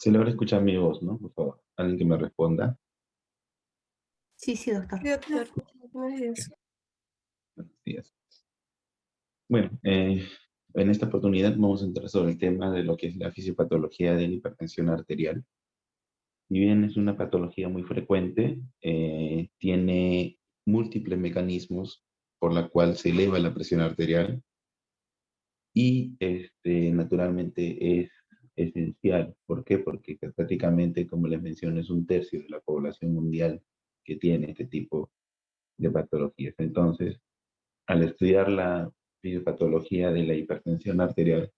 Se logra escuchar mi voz, ¿no? Por favor, alguien que me responda. Sí, sí, doctor. Sí, doctor. Buenos días. Buenos días. Bueno, en esta oportunidad vamos a entrar sobre el tema de lo que es la fisiopatología de la hipertensión arterial. Si bien es una patología muy frecuente, tiene múltiples mecanismos por la cual se eleva la presión arterial y naturalmente es esencial. ¿Por qué? Porque prácticamente, como les mencioné, es un tercio de la población mundial que tiene este tipo de patologías. Entonces, al estudiar la fisiopatología de la hipertensión arterial,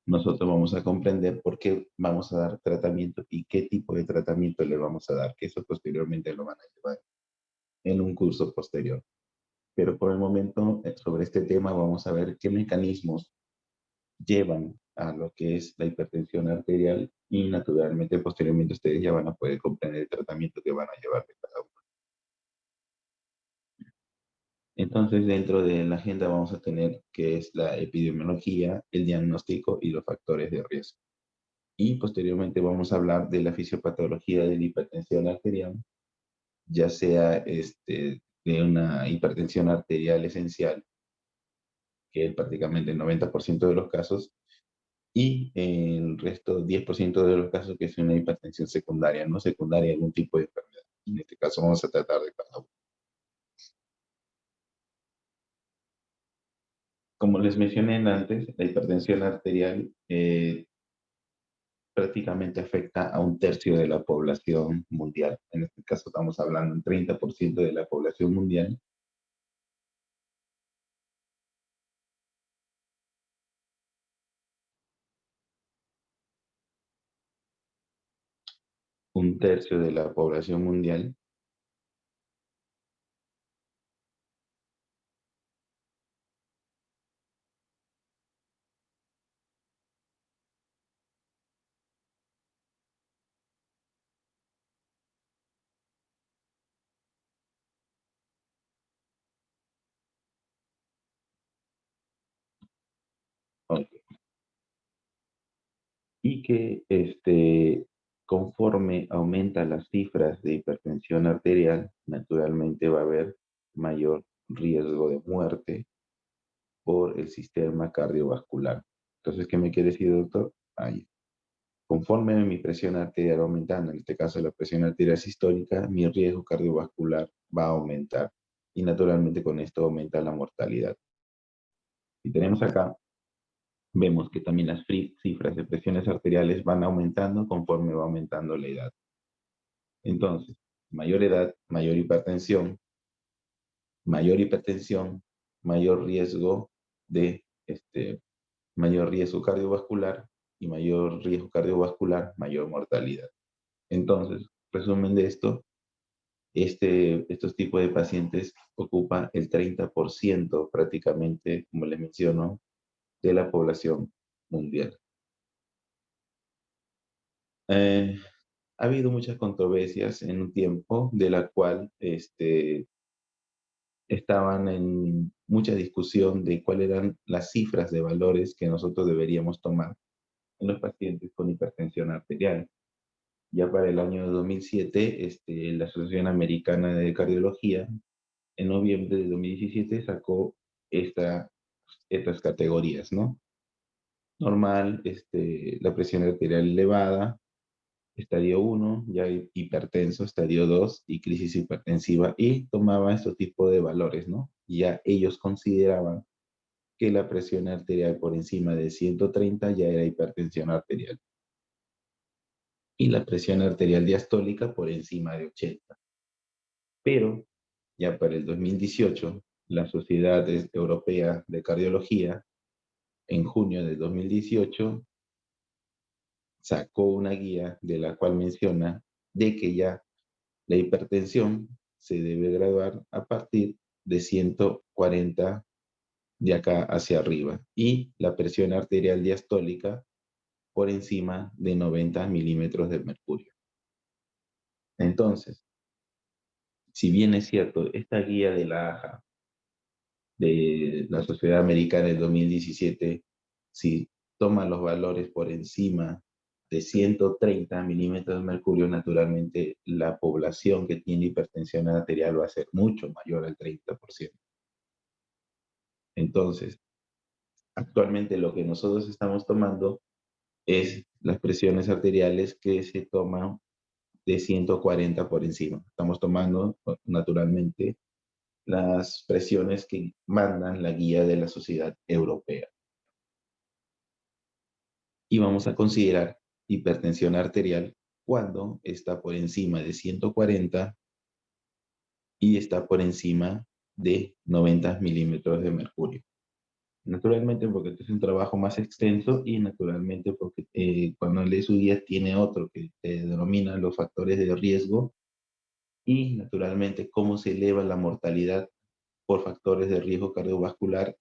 nosotros vamos a comprender por qué vamos a dar tratamiento y qué tipo de tratamiento le vamos a dar, que eso posteriormente lo van a llevar en un curso posterior. Pero por el momento, sobre este tema, vamos a ver qué mecanismos llevan a lo que es la hipertensión arterial y naturalmente posteriormente ustedes ya van a poder comprender el tratamiento que van a llevar de cada uno. Entonces, dentro de la agenda vamos a tener que es la epidemiología, el diagnóstico y los factores de riesgo. Y posteriormente vamos a hablar de la fisiopatología de la hipertensión arterial, ya sea de una hipertensión arterial esencial, que es prácticamente el 90% de los casos, y el resto, 10% de los casos, que es una hipertensión secundaria, no secundaria, algún tipo de enfermedad. En este caso vamos a tratar de cada uno. Como les mencioné antes, la hipertensión arterial prácticamente afecta a un tercio de la población mundial. En este caso estamos hablando del 30% de la población mundial. Un tercio de la población mundial. Ok. Y que conforme aumentan las cifras de hipertensión arterial, naturalmente va a haber mayor riesgo de muerte por el sistema cardiovascular. Entonces, ¿qué me quiere decir, doctor? Ahí. Conforme mi presión arterial va aumentando, en este caso la presión arterial sistólica, mi riesgo cardiovascular va a aumentar. Y naturalmente con esto aumenta la mortalidad. Y tenemos acá, vemos que también las cifras de presiones arteriales van aumentando conforme va aumentando la edad. Entonces, mayor edad, mayor hipertensión, mayor riesgo de mayor riesgo cardiovascular y mayor riesgo cardiovascular, mayor mortalidad. Entonces, resumen de esto, estos tipos de pacientes ocupan el 30% prácticamente, como les menciono, de la población mundial. Ha habido muchas controversias en un tiempo de la cual estaban en mucha discusión de cuáles eran las cifras de valores que nosotros deberíamos tomar en los pacientes con hipertensión arterial. Ya para el año 2007, la Asociación Americana de Cardiología, en noviembre de 2017, sacó estas categorías, ¿no? Normal, la presión arterial elevada, estadio 1, ya hipertenso, estadio 2 y crisis hipertensiva, y tomaba estos tipos de valores, ¿no? Ya ellos consideraban que la presión arterial por encima de 130 ya era hipertensión arterial. Y la presión arterial diastólica por encima de 80. Pero ya para el 2018, la Sociedad Europea de Cardiología, en junio de 2018, sacó una guía de la cual menciona de que ya la hipertensión se debe graduar a partir de 140 de acá hacia arriba y la presión arterial diastólica por encima de 90 milímetros de mercurio. Entonces, si bien es cierto, esta guía de la AJA, de la Sociedad Americana del 2017, si toma los valores por encima de 130 milímetros de mercurio, naturalmente la población que tiene hipertensión arterial va a ser mucho mayor al 30%. Entonces, actualmente lo que nosotros estamos tomando es las presiones arteriales que se toman de 140 por encima. Estamos tomando naturalmente las presiones que mandan la guía de la Sociedad Europea. Y vamos a considerar hipertensión arterial cuando está por encima de 140 y está por encima de 90 milímetros de mercurio. Naturalmente porque este es un trabajo más extenso y naturalmente porque cuando lees su guía tiene otro que denomina los factores de riesgo y naturalmente cómo se eleva la mortalidad por factores de riesgo cardiovascular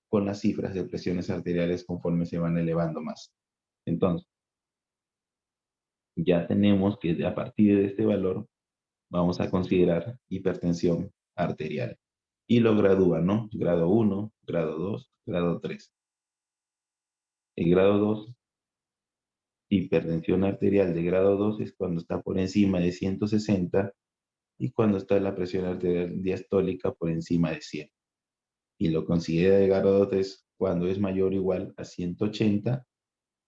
con las cifras de presiones arteriales conforme se van elevando más. Entonces, ya tenemos que a partir de este valor vamos a considerar hipertensión arterial. Y lo gradúan, ¿no? Grado 1, grado 2, grado 3. El grado 2, hipertensión arterial de grado 2 es cuando está por encima de 160 y cuando está la presión arterial diastólica por encima de 100. Y lo considera de grado 3 cuando es mayor o igual a 180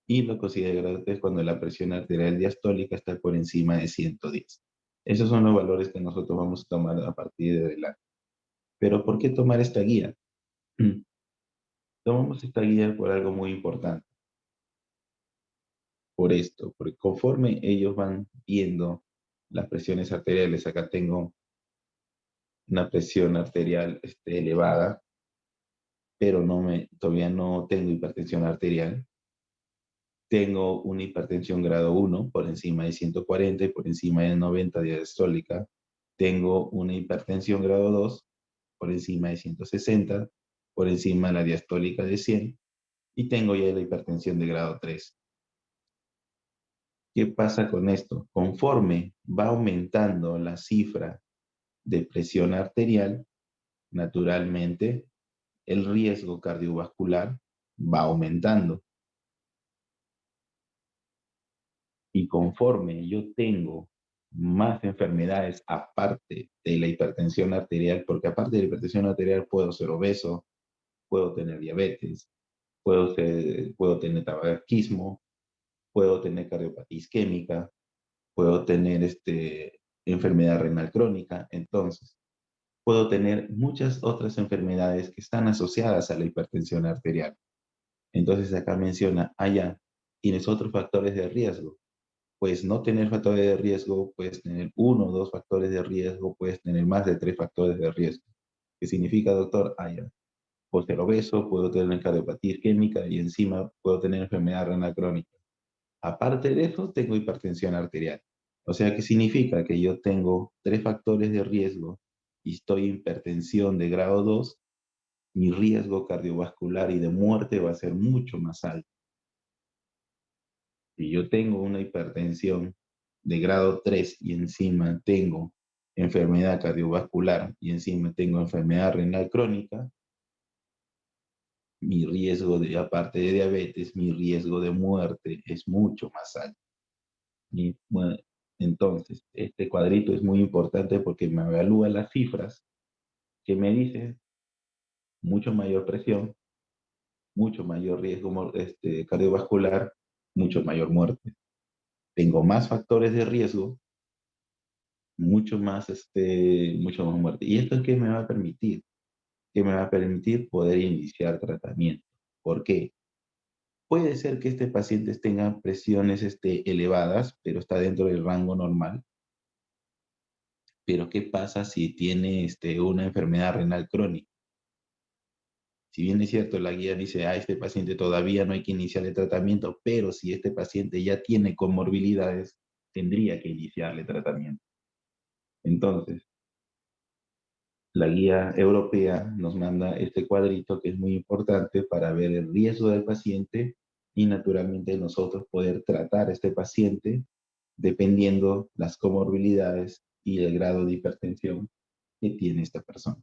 y lo considera de grado 3 cuando la presión arterial diastólica está por encima de 110. Esos son los valores que nosotros vamos a tomar a partir de adelante. Pero ¿por qué tomar esta guía? Tomamos esta guía por algo muy importante. Por esto, porque conforme ellos van viendo las presiones arteriales, acá tengo una presión arterial elevada, pero todavía no tengo hipertensión arterial. Tengo una hipertensión grado 1 por encima de 140 y por encima de 90 diastólica. Tengo una hipertensión grado 2 por encima de 160, por encima de la diastólica de 100 y tengo ya la hipertensión de grado 3. ¿Qué pasa con esto? Conforme va aumentando la cifra de presión arterial, naturalmente el riesgo cardiovascular va aumentando. Y conforme yo tengo más enfermedades aparte de la hipertensión arterial, porque aparte de la hipertensión arterial puedo ser obeso, puedo tener diabetes, puedo tener tabaquismo, puedo tener cardiopatía isquémica, puedo tener enfermedad renal crónica, entonces puedo tener muchas otras enfermedades que están asociadas a la hipertensión arterial. Entonces acá menciona, ya, tienes otros factores de riesgo. Puedes no tener factores de riesgo, puedes tener 1 o 2 factores de riesgo, puedes tener más de 3 factores de riesgo. ¿Qué significa, doctor? Ya, puedo ser obeso, puedo tener cardiopatía isquémica y encima puedo tener enfermedad renal crónica. Aparte de eso, tengo hipertensión arterial. O sea, ¿qué significa? Que yo tengo 3 factores de riesgo y estoy en hipertensión de grado 2, mi riesgo cardiovascular y de muerte va a ser mucho más alto. Si yo tengo una hipertensión de grado 3 y encima tengo enfermedad cardiovascular y encima tengo enfermedad renal crónica, mi riesgo de, aparte de diabetes, mi riesgo de muerte es mucho más alto. Y, bueno, entonces, este cuadrito es muy importante porque me evalúa las cifras que me dicen mucho mayor presión, mucho mayor riesgo cardiovascular, mucho mayor muerte. Tengo más factores de riesgo, mucho más muerte. ¿Y esto qué me va a permitir? Que me va a permitir poder iniciar tratamiento. ¿Por qué? Puede ser que este paciente tenga presiones elevadas, pero está dentro del rango normal. Pero ¿qué pasa si tiene una enfermedad renal crónica? Si bien es cierto, la guía dice, este paciente todavía no hay que iniciarle tratamiento, pero si este paciente ya tiene comorbilidades, tendría que iniciarle tratamiento. Entonces, la guía europea nos manda este cuadrito que es muy importante para ver el riesgo del paciente y naturalmente nosotros poder tratar a este paciente dependiendo las comorbilidades y el grado de hipertensión que tiene esta persona.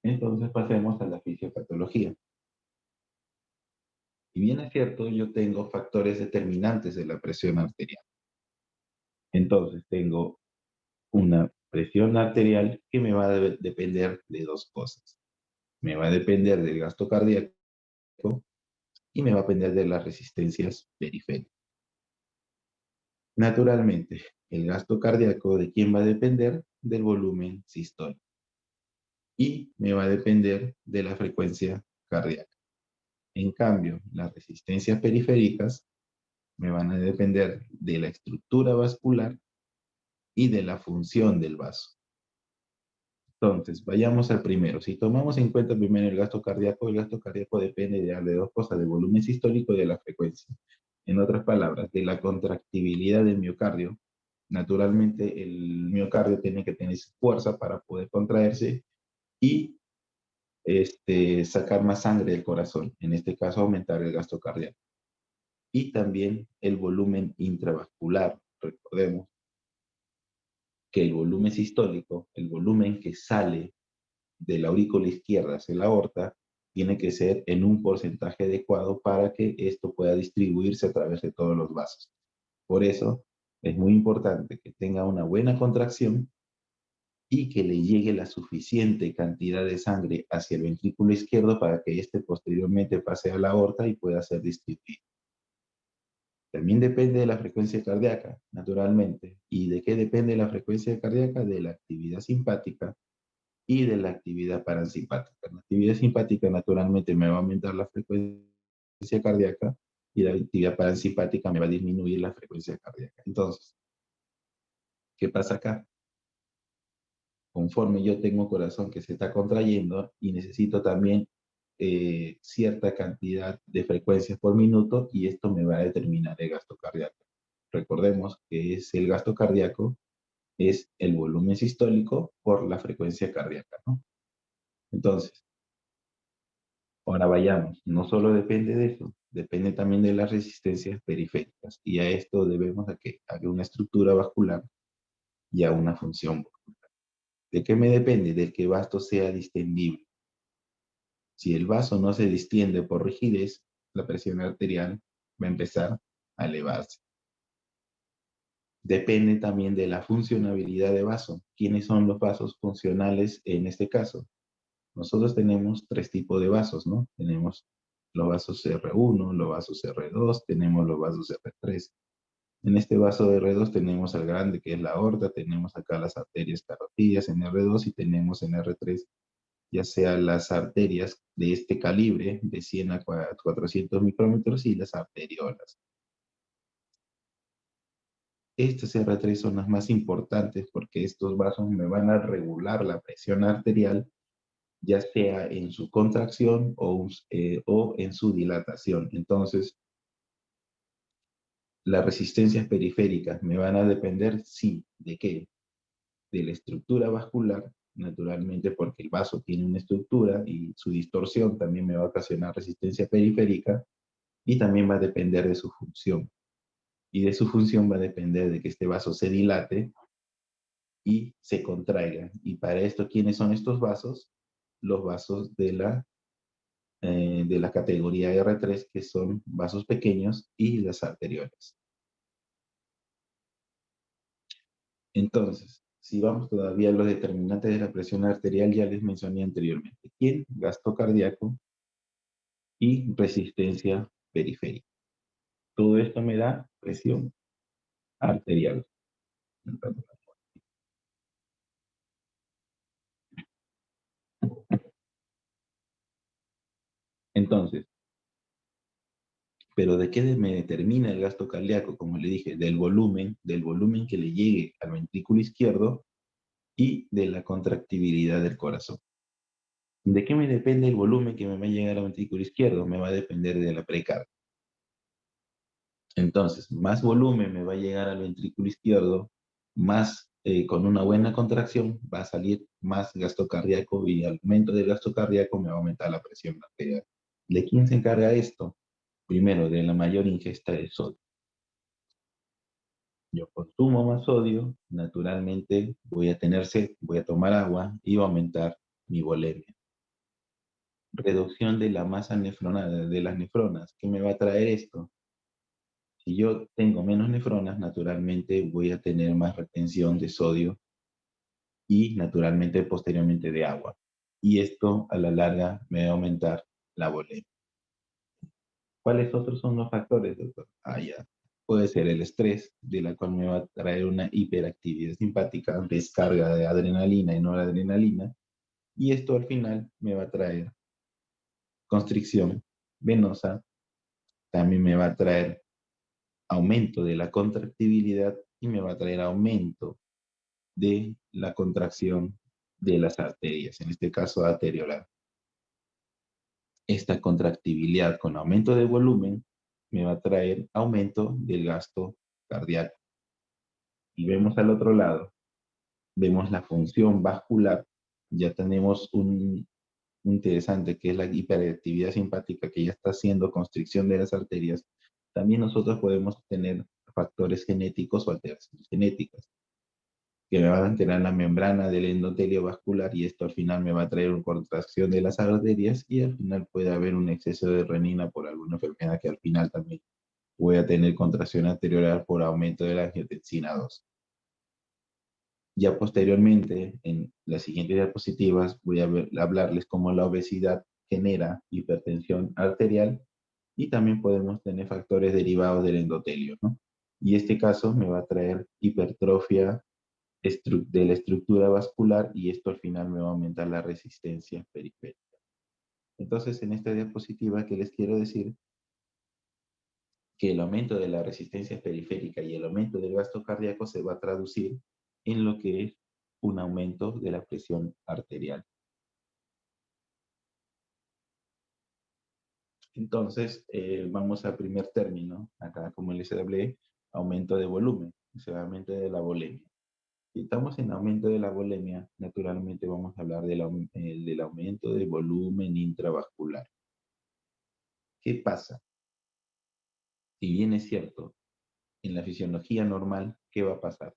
Entonces pasemos a la fisiopatología. Y bien es cierto, yo tengo factores determinantes de la presión arterial. Entonces, tengo una presión arterial que me va a depender de dos cosas. Me va a depender del gasto cardíaco y me va a depender de las resistencias periféricas. Naturalmente, el gasto cardíaco, ¿de quién va a depender? Del volumen sistólico. Y me va a depender de la frecuencia cardíaca. En cambio, las resistencias periféricas me van a depender de la estructura vascular y de la función del vaso. Entonces, vayamos al primero. Si tomamos en cuenta primero el gasto cardíaco depende de dos cosas, del volumen sistólico y de la frecuencia. En otras palabras, de la contractibilidad del miocardio. Naturalmente, el miocardio tiene que tener fuerza para poder contraerse y sacar más sangre del corazón. En este caso, aumentar el gasto cardíaco. Y también el volumen intravascular. Recordemos que el volumen sistólico, el volumen que sale de la aurícula izquierda hacia la aorta, tiene que ser en un porcentaje adecuado para que esto pueda distribuirse a través de todos los vasos. Por eso es muy importante que tenga una buena contracción y que le llegue la suficiente cantidad de sangre hacia el ventrículo izquierdo para que éste posteriormente pase a la aorta y pueda ser distribuido. También depende de la frecuencia cardíaca, naturalmente. ¿Y de qué depende la frecuencia cardíaca? De la actividad simpática y de la actividad parasimpática. La actividad simpática naturalmente me va a aumentar la frecuencia cardíaca y la actividad parasimpática me va a disminuir la frecuencia cardíaca. Entonces, ¿qué pasa acá? Conforme yo tengo un corazón que se está contrayendo y necesito también cierta cantidad de frecuencias por minuto y esto me va a determinar el gasto cardíaco. Recordemos que es el gasto cardíaco es el volumen sistólico por la frecuencia cardíaca, ¿no? Entonces, ahora vayamos, no solo depende de eso, depende también de las resistencias periféricas y a esto debemos a que haga una estructura vascular y a una función vascular. ¿De qué me depende? De que el vaso sea distendible. Si el vaso no se distiende por rigidez, la presión arterial va a empezar a elevarse. Depende también de la funcionabilidad de vaso. ¿Quiénes son los vasos funcionales en este caso? Nosotros tenemos tres tipos de vasos, ¿no? Tenemos los vasos R1, los vasos R2, tenemos los vasos R3. En este vaso de R2 tenemos al grande, que es la aorta, tenemos acá las arterias carotídeas en R2 y tenemos en R3 ya sea las arterias de este calibre, de 100 a 400 micrómetros, y las arteriolas. Estas R3 son las más importantes porque estos vasos me van a regular la presión arterial, ya sea en su contracción o en su dilatación. Entonces, las resistencias periféricas me van a depender, sí, ¿de qué? De la estructura vascular, naturalmente porque el vaso tiene una estructura y su distorsión también me va a ocasionar resistencia periférica y también va a depender de su función. Y de su función va a depender de que este vaso se dilate y se contraiga. Y para esto, ¿quiénes son estos vasos? Los vasos de la categoría R3, que son vasos pequeños y las arteriolas. Entonces, si vamos todavía a los determinantes de la presión arterial, ya les mencioné anteriormente. ¿Quién? Gasto cardíaco y resistencia periférica. Todo esto me da presión arterial. Entonces, ¿pero de qué me determina el gasto cardíaco? Como le dije, del volumen que le llegue al ventrículo izquierdo y de la contractibilidad del corazón. ¿De qué me depende el volumen que me va a llegar al ventrículo izquierdo? Me va a depender de la precardia. Entonces, más volumen me va a llegar al ventrículo izquierdo, más con una buena contracción va a salir más gasto cardíaco y al aumento del gasto cardíaco me va a aumentar la presión arterial. ¿De quién se encarga esto? Primero, de la mayor ingesta de sodio. Yo consumo más sodio, naturalmente voy a tener sed, voy a tomar agua y va a aumentar mi volemia. reducción de la masa nefronal, de las nefronas. ¿Qué me va a traer esto? Si yo tengo menos nefronas, naturalmente voy a tener más retención de sodio y naturalmente posteriormente de agua. Y esto a la larga me va a aumentar la volemia. ¿Cuáles otros son los factores, doctor? Ya. Puede ser el estrés, de la cual me va a traer una hiperactividad simpática, descarga de adrenalina y noradrenalina, y esto al final me va a traer constricción venosa, también me va a traer aumento de la contractibilidad y me va a traer aumento de la contracción de las arterias, en este caso arteriolar. Esta contractibilidad con aumento de volumen me va a traer aumento del gasto cardíaco. Y vemos al otro lado, vemos la función vascular, ya tenemos un interesante que es la hiperactividad simpática que ya está haciendo constricción de las arterias. También nosotros podemos tener factores genéticos o alteraciones genéticas que me van a alterar la membrana del endotelio vascular y esto al final me va a traer una contracción de las arterias y al final puede haber un exceso de renina por alguna enfermedad que al final también voy a tener contracción arteriolar por aumento de la angiotensina 2. Ya posteriormente, en las siguientes diapositivas, voy a hablarles cómo la obesidad genera hipertensión arterial y también podemos tener factores derivados del endotelio, ¿no? Y este caso me va a traer hipertrofia de la estructura vascular y esto al final me va a aumentar la resistencia periférica. Entonces, en esta diapositiva, ¿qué les quiero decir? Que el aumento de la resistencia periférica y el aumento del gasto cardíaco se va a traducir en lo que es un aumento de la presión arterial. Entonces, vamos al primer término, acá como les hablé, aumento de volumen, o sea, aumento de la volemia. Si estamos en aumento de la volemia, naturalmente vamos a hablar del aumento de volumen intravascular. ¿Qué pasa? Si bien es cierto, en la fisiología normal, ¿qué va a pasar?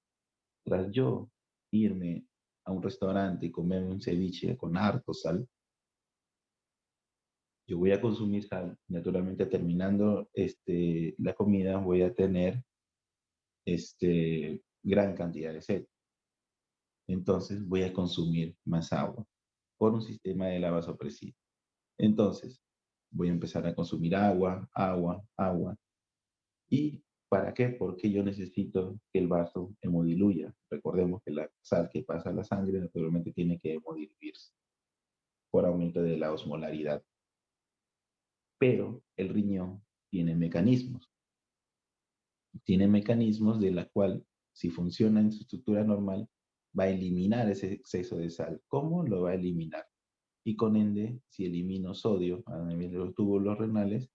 Tras yo irme a un restaurante y comerme un ceviche con harto sal, yo voy a consumir sal. Naturalmente, terminando la comida, voy a tener gran cantidad de sed. Entonces, voy a consumir más agua por un sistema de la vasopresina. Entonces, voy a empezar a consumir agua, agua, agua. ¿Y para qué? Porque yo necesito que el vaso hemodiluya. Recordemos que la sal que pasa a la sangre naturalmente tiene que hemodiluirse por aumento de la osmolaridad. Pero el riñón tiene mecanismos. Tiene mecanismos de la cual, si funciona en su estructura normal, va a eliminar ese exceso de sal. ¿Cómo lo va a eliminar? Y con ende, si elimino sodio a nivel de los túbulos renales,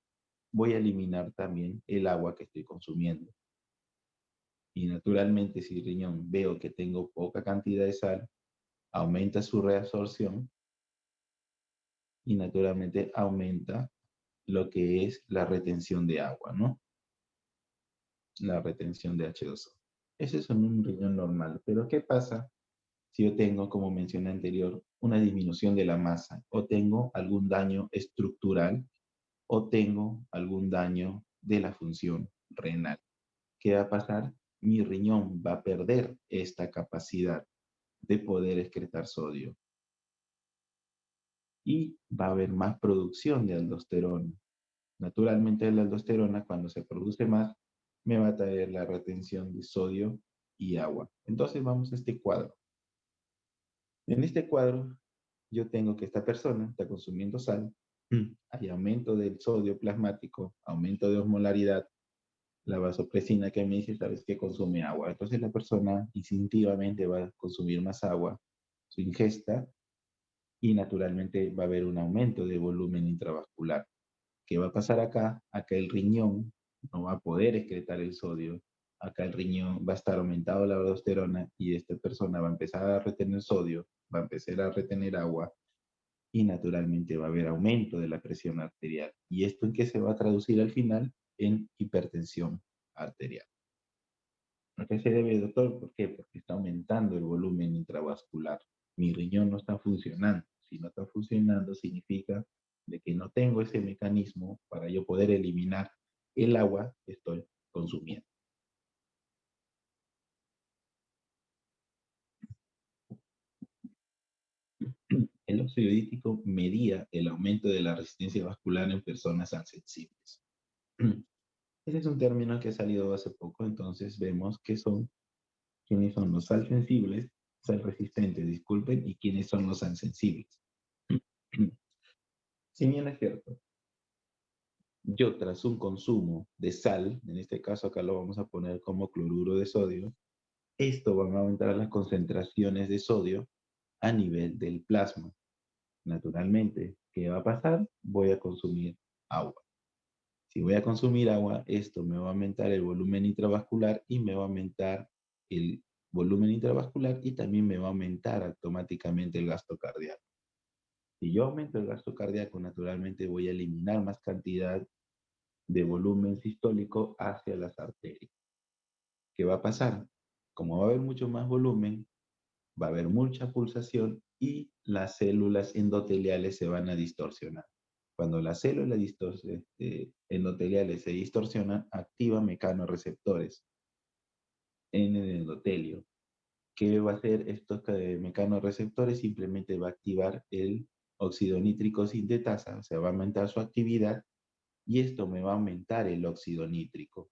voy a eliminar también el agua que estoy consumiendo. Y naturalmente, si el riñón veo que tengo poca cantidad de sal, aumenta su reabsorción y naturalmente aumenta lo que es la retención de agua, ¿no? La retención de H2O. Ese es un riñón normal. Pero ¿qué pasa si yo tengo, como mencioné anterior, una disminución de la masa o tengo algún daño estructural o tengo algún daño de la función renal? ¿Qué va a pasar? Mi riñón va a perder esta capacidad de poder excretar sodio y va a haber más producción de aldosterona. Naturalmente la aldosterona, cuando se produce más, me va a traer la retención de sodio y agua. Entonces vamos a este cuadro. En este cuadro yo tengo que esta persona está consumiendo sal, hay aumento del sodio plasmático, aumento de osmolaridad, la vasopresina que me dice, sabes que consume agua. Entonces la persona instintivamente va a consumir más agua, su ingesta, y naturalmente va a haber un aumento de volumen intravascular. ¿Qué va a pasar acá? Acá el riñón no va a poder excretar el sodio. Acá el riñón va a estar aumentado la aldosterona y esta persona va a empezar a retener sodio, va a empezar a retener agua y naturalmente va a haber aumento de la presión arterial. ¿Y esto en qué se va a traducir al final? En hipertensión arterial. ¿A qué se debe, doctor? ¿Por qué? Porque está aumentando el volumen intravascular. Mi riñón no está funcionando. Si no está funcionando, significa de que no tengo ese mecanismo para yo poder eliminar el agua que estoy consumiendo. El óxido hídrico medía el aumento de la resistencia vascular en personas sensibles. Ese es un término que ha salido hace poco, entonces vemos que son quiénes son los sal sensibles, sal resistentes, disculpen, y quiénes son los sal sensibles. Si bien es cierto, yo tras un consumo de sal, en este caso acá lo vamos a poner como cloruro de sodio, esto va a aumentar las concentraciones de sodio a nivel del plasma. Naturalmente, ¿qué va a pasar? Voy a consumir agua. Si voy a consumir agua, esto me va a aumentar el volumen intravascular y me va a aumentar el volumen intravascular y también me va a aumentar automáticamente el gasto cardíaco. Si yo aumento el gasto cardíaco, naturalmente voy a eliminar más cantidad de volumen sistólico hacia las arterias. ¿Qué va a pasar? Como va a haber mucho más volumen, va a haber mucha pulsación y las células endoteliales se van a distorsionar. Cuando las células endoteliales se distorsionan, activan mecanorreceptores en el endotelio. ¿Qué va a hacer estos mecanorreceptores? Simplemente va a activar el óxido nítrico sintetasa, o sea, va a aumentar su actividad y esto me va a aumentar el óxido nítrico.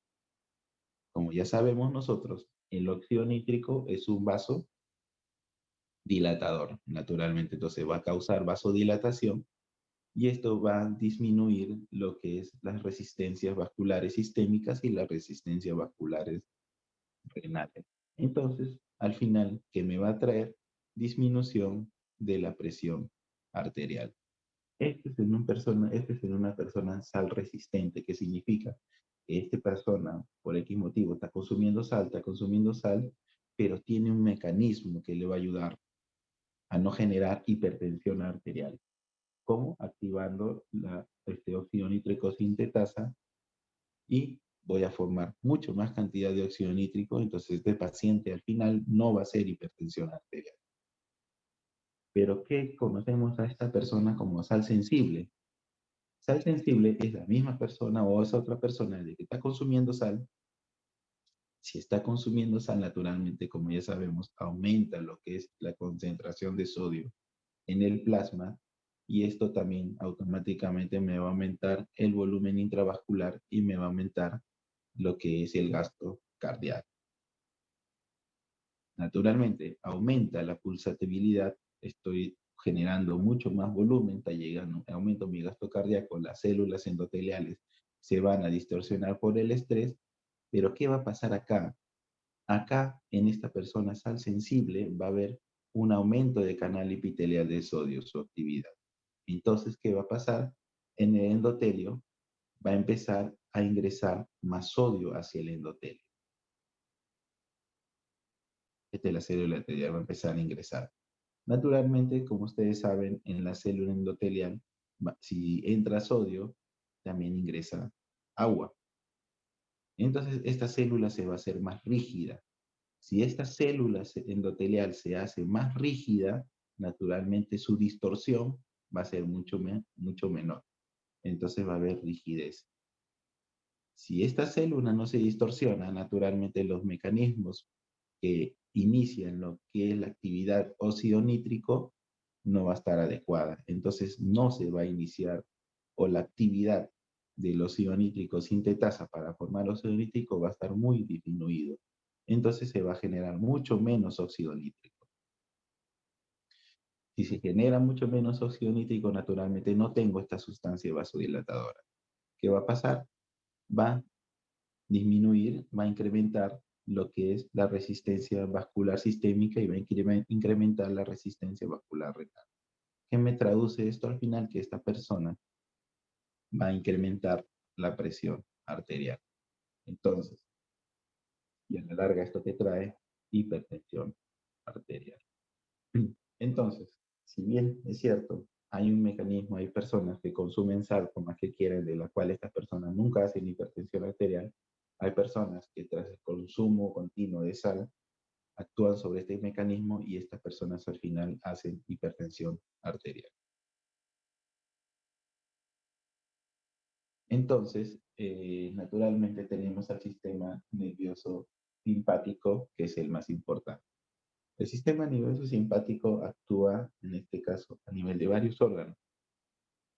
Como ya sabemos nosotros, el óxido nítrico es un vasodilatador, naturalmente, entonces va a causar vasodilatación y esto va a disminuir lo que es las resistencias vasculares sistémicas y las resistencias vasculares renales. Entonces, al final, ¿qué me va a traer? Disminución de la presión arterial. Este es en una persona sal resistente, que significa que esta persona, por X motivo, está consumiendo sal, pero tiene un mecanismo que le va a ayudar a no generar hipertensión arterial. ¿Cómo? Activando este óxido nítrico sintetasa y voy a formar mucho más cantidad de óxido nítrico, entonces este paciente al final no va a ser hipertensión arterial. Pero ¿qué conocemos a esta persona como sal sensible? Sal sensible es la misma persona o esa otra persona de que está consumiendo sal. Si está consumiendo sal, naturalmente, como ya sabemos, aumenta lo que es la concentración de sodio en el plasma y esto también automáticamente me va a aumentar el volumen intravascular y me va a aumentar lo que es el gasto cardíaco. Naturalmente, aumenta la pulsatividad, estoy generando mucho más volumen, está llegando, aumento mi gasto cardíaco, las células endoteliales se van a distorsionar por el estrés, pero ¿qué va a pasar acá? Acá, en esta persona sal sensible, va a haber un aumento de canal epitelial de sodio, su actividad. Entonces, ¿qué va a pasar? En el endotelio va a empezar a ingresar más sodio hacia el endotelio. La célula endotelial va a empezar a ingresar. Naturalmente, como ustedes saben, en la célula endotelial, si entra sodio, también ingresa agua. Entonces, esta célula se va a hacer más rígida. Si esta célula endotelial se hace más rígida, naturalmente su distorsión va a ser mucho menor. Entonces va a haber rigidez. Si esta célula no se distorsiona, naturalmente los mecanismos que inician lo que es la actividad óxido nítrico no va a estar adecuada. Entonces no se va a iniciar o la actividad del óxido nítrico sintetasa para formar óxido nítrico va a estar muy disminuido. Entonces se va a generar mucho menos óxido nítrico. Si se genera mucho menos óxido nítrico, naturalmente no tengo esta sustancia vasodilatadora. ¿Qué va a pasar? Va a disminuir, va a incrementar lo que es la resistencia vascular sistémica y va a incrementar la resistencia vascular renal. ¿Qué me traduce esto al final? Que esta persona va a incrementar la presión arterial. Entonces, y a la larga esto te trae hipertensión arterial. Entonces, si bien es cierto, hay un mecanismo, hay personas que consumen sal por más que quieren, de la cual estas personas nunca hacen hipertensión arterial, hay personas que tras el consumo continuo de sal actúan sobre este mecanismo y estas personas al final hacen hipertensión arterial. Entonces, naturalmente tenemos al sistema nervioso simpático, que es el más importante. El sistema nervioso simpático actúa, en este caso, a nivel de varios órganos.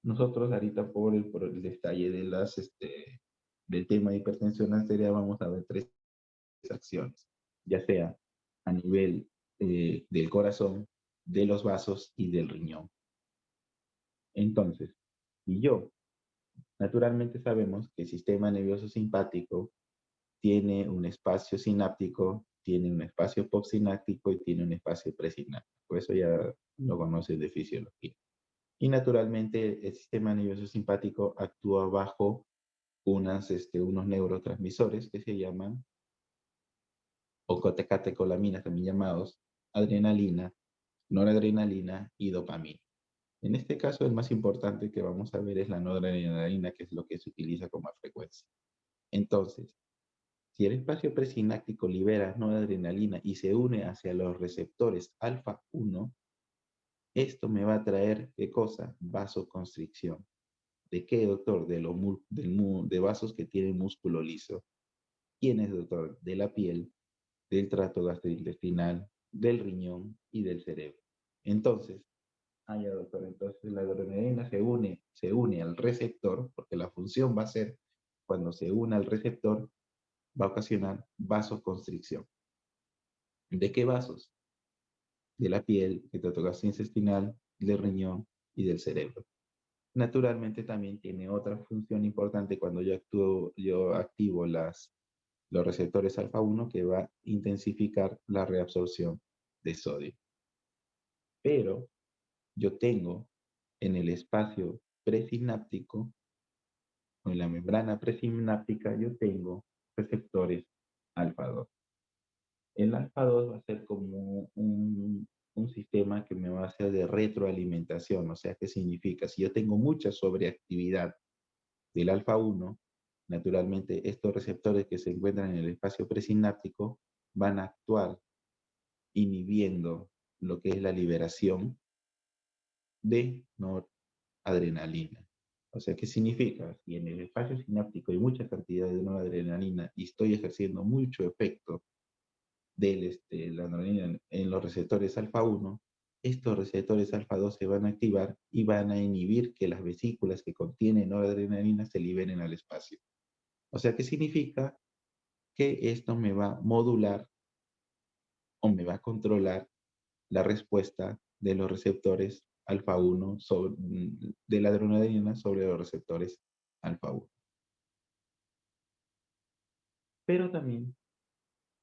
Nosotros ahorita por el detalle de del tema de hipertensión arterial vamos a ver tres acciones, ya sea a nivel del corazón, de los vasos y del riñón. Entonces, si yo, naturalmente sabemos que el sistema nervioso simpático tiene un espacio sináptico, tiene un espacio postsináptico y tiene un espacio presináptico. Eso ya lo conoces de fisiología. Y naturalmente el sistema nervioso simpático actúa bajo unos neurotransmisores que se llaman, o catecolaminas también llamados, adrenalina, noradrenalina y dopamina. En este caso, el más importante que vamos a ver es la noradrenalina, que es lo que se utiliza con más frecuencia. Entonces, si el espacio presináptico libera noradrenalina y se une hacia los receptores alfa 1, esto me va a traer, ¿qué cosa? Vasoconstricción. ¿De qué, doctor? De vasos que tienen músculo liso. ¿Quién es, doctor? De la piel, del tracto gastrointestinal, del riñón y del cerebro. Entonces, ya, doctor, entonces la adrenalina se une al receptor, porque la función va a ser, cuando se une al receptor, va a ocasionar vasoconstricción. ¿De qué vasos? De la piel, del tracto gastrointestinal, del riñón y del cerebro. Naturalmente también tiene otra función importante cuando yo activo los receptores alfa 1 que va a intensificar la reabsorción de sodio. Pero yo tengo en el espacio presináptico, o en la membrana presináptica, yo tengo receptores alfa 2. El alfa 2 va a ser como un sistema que me va a hacer de retroalimentación. O sea, ¿qué significa? Si yo tengo mucha sobreactividad del alfa 1, naturalmente estos receptores que se encuentran en el espacio presináptico van a actuar inhibiendo lo que es la liberación de noradrenalina. O sea, ¿qué significa? Si en el espacio sináptico hay mucha cantidad de noradrenalina y estoy ejerciendo mucho efecto de la adrenalina en los receptores alfa 1, estos receptores alfa 2 se van a activar y van a inhibir que las vesículas que contienen noradrenalina se liberen al espacio. O sea, ¿qué significa? Que esto me va a modular o me va a controlar la respuesta de los receptores alfa 1 de la adrenalina sobre los receptores alfa 1. Pero también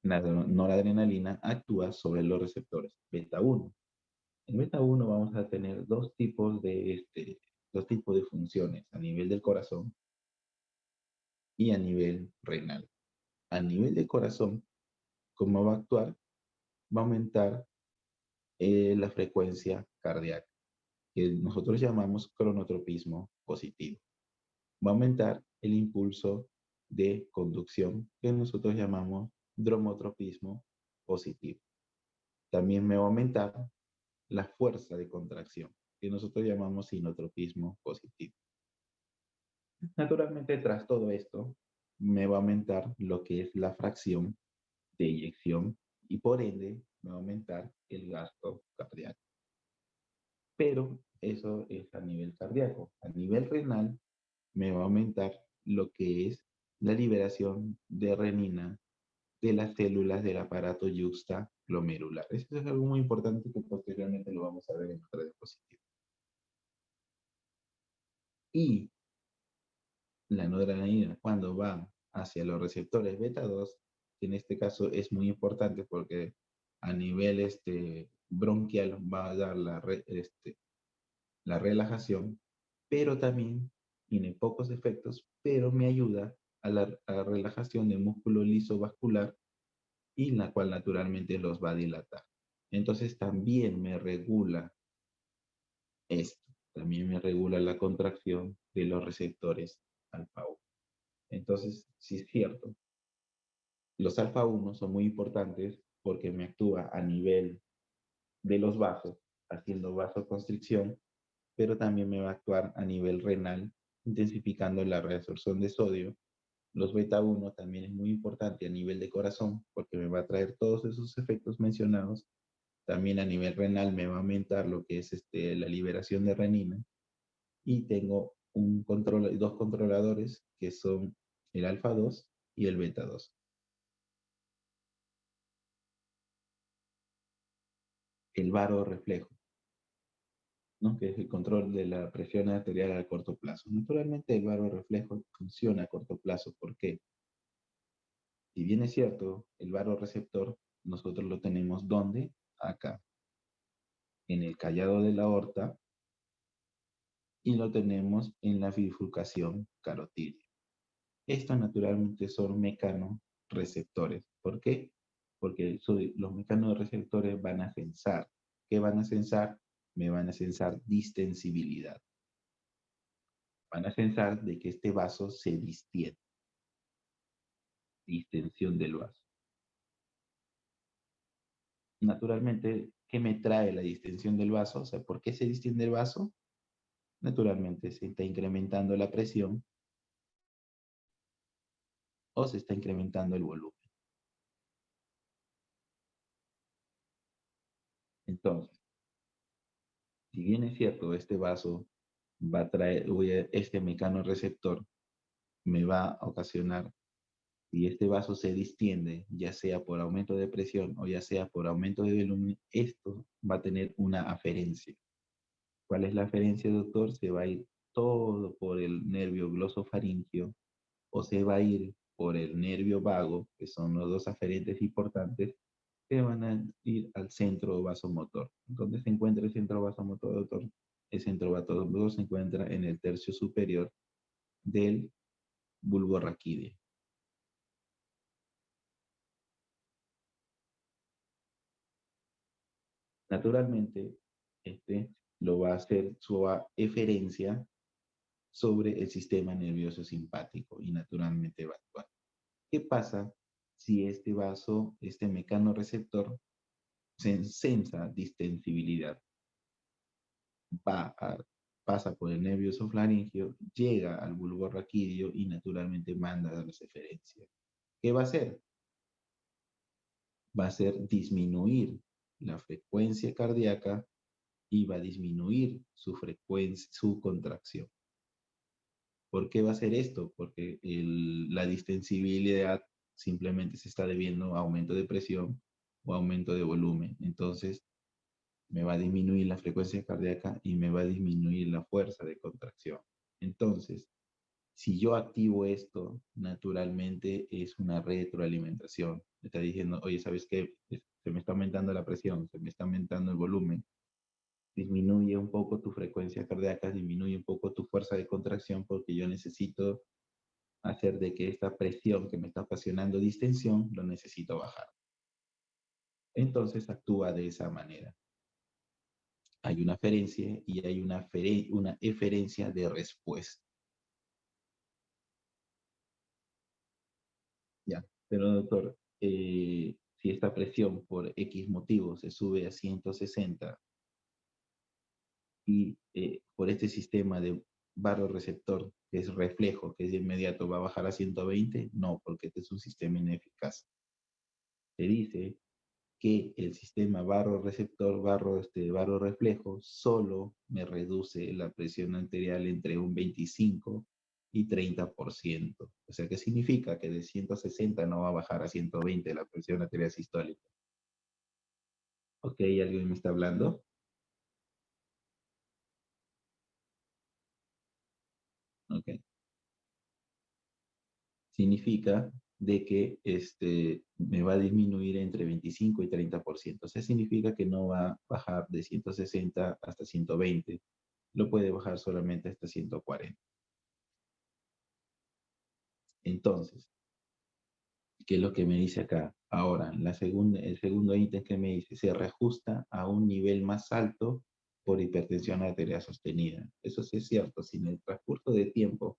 la noradrenalina actúa sobre los receptores beta 1. En beta 1 vamos a tener dos tipos de funciones a nivel del corazón y a nivel renal. A nivel del corazón, ¿cómo va a actuar? Va a aumentar la frecuencia cardíaca, que nosotros llamamos cronotropismo positivo. Va a aumentar el impulso de conducción, que nosotros llamamos dromotropismo positivo. También me va a aumentar la fuerza de contracción, que nosotros llamamos sinotropismo positivo. Naturalmente, tras todo esto, me va a aumentar lo que es la fracción de eyección y por ende me va a aumentar el gasto cardíaco. Pero eso es a nivel cardíaco. A nivel renal, me va a aumentar lo que es la liberación de renina de las células del aparato yuxtaglomerular. Eso es algo muy importante que posteriormente lo vamos a ver en otra diapositiva. Y la noradrenalina, cuando va hacia los receptores beta 2, que en este caso es muy importante porque a nivel bronquial va a dar la relajación, pero también tiene pocos efectos, pero me ayuda a la relajación del músculo liso vascular y la cual naturalmente los va a dilatar. Entonces también me regula esto, también me regula la contracción de los receptores alfa 1. Entonces, sí es cierto, los alfa 1 son muy importantes porque me actúa a nivel de los vasos, haciendo vasoconstricción, pero también me va a actuar a nivel renal intensificando la reabsorción de sodio. Los beta 1 también es muy importante a nivel de corazón porque me va a traer todos esos efectos mencionados. También a nivel renal me va a aumentar lo que es la liberación de renina. Y tengo dos controladores que son el alfa 2 y el beta 2. El varorreflejo, ¿no? Que es el control de la presión arterial a corto plazo. Naturalmente el varorreflejo funciona a corto plazo. ¿Por qué? Si bien es cierto, el varorreceptor nosotros lo tenemos ¿dónde? Acá, en el callado de la aorta, y lo tenemos en la bifurcación carotidia. Estos naturalmente son mecanorreceptores. ¿Por qué? Porque los mecanorreceptores van a sensar. ¿Qué van a sensar? Me van a sensar distensibilidad. Van a sensar de que este vaso se distiende. Distensión del vaso. Naturalmente, ¿qué me trae la distensión del vaso? O sea, ¿por qué se distiende el vaso? Naturalmente, se está incrementando la presión o se está incrementando el volumen. Entonces, si bien es cierto, este vaso va a traer, este mecanorreceptor me va a ocasionar, si este vaso se distiende, ya sea por aumento de presión o ya sea por aumento de volumen, esto va a tener una aferencia. ¿Cuál es la aferencia, doctor? Se va a ir todo por el nervio glosofaringeo o se va a ir por el nervio vago, que son los dos aferentes importantes, que van a ir al centro vasomotor. ¿Dónde se encuentra el centro vasomotor, doctor? El centro vasomotor se encuentra en el tercio superior del bulbo raquídeo. Naturalmente, este lo va a hacer su eferencia sobre el sistema nervioso simpático y naturalmente va a actuar. ¿Qué pasa si este vaso, este mecanorreceptor, sensa distensibilidad? Pasa por el nervio esoflaringeo, llega al bulbo raquídeo y naturalmente manda a las eferencias. ¿Qué va a hacer? Va a hacer disminuir la frecuencia cardíaca y va a disminuir su frecuencia, su contracción. ¿Por qué va a hacer esto? Porque la distensibilidad simplemente se está debiendo a aumento de presión o aumento de volumen. Entonces, me va a disminuir la frecuencia cardíaca y me va a disminuir la fuerza de contracción. Entonces, si yo activo esto, naturalmente es una retroalimentación. Me está diciendo, oye, ¿sabes qué? Se me está aumentando la presión, se me está aumentando el volumen. Disminuye un poco tu frecuencia cardíaca, disminuye un poco tu fuerza de contracción porque yo necesito hacer de que esta presión que me está ocasionando distensión, lo necesito bajar. Entonces actúa de esa manera. Hay una aferencia y hay una eferencia de respuesta. Ya, pero doctor, si esta presión por X motivo se sube a 160 y por este sistema de varorreceptor, que es reflejo, que es de inmediato, va a bajar a 120, no, porque este es un sistema ineficaz. Se dice que el sistema barro-receptor, barro-reflejo, solo me reduce la presión arterial entre un 25 y 30%. O sea, ¿qué significa? Que de 160 no va a bajar a 120 la presión arterial sistólica. Ok, ¿alguien me está hablando? Ok. Significa de que me va a disminuir entre 25 y 30%. O sea, significa que no va a bajar de 160 hasta 120. Lo puede bajar solamente hasta 140. Entonces, ¿qué es lo que me dice acá? Ahora, el segundo ítem que me dice, se reajusta a un nivel más alto por hipertensión arterial sostenida. Eso sí es cierto, si en el transcurso de tiempo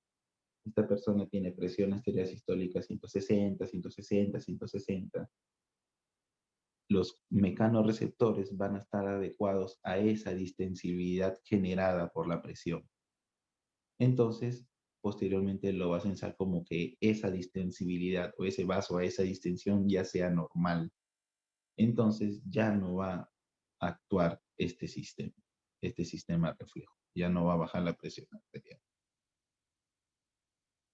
esta persona tiene presión arterial sistólica 160, 160, 160, los mecanorreceptores van a estar adecuados a esa distensibilidad generada por la presión. Entonces, posteriormente lo va a censar como que esa distensibilidad o ese vaso a esa distensión ya sea normal. Entonces ya no va a actuar este sistema reflejo. Ya no va a bajar la presión arterial.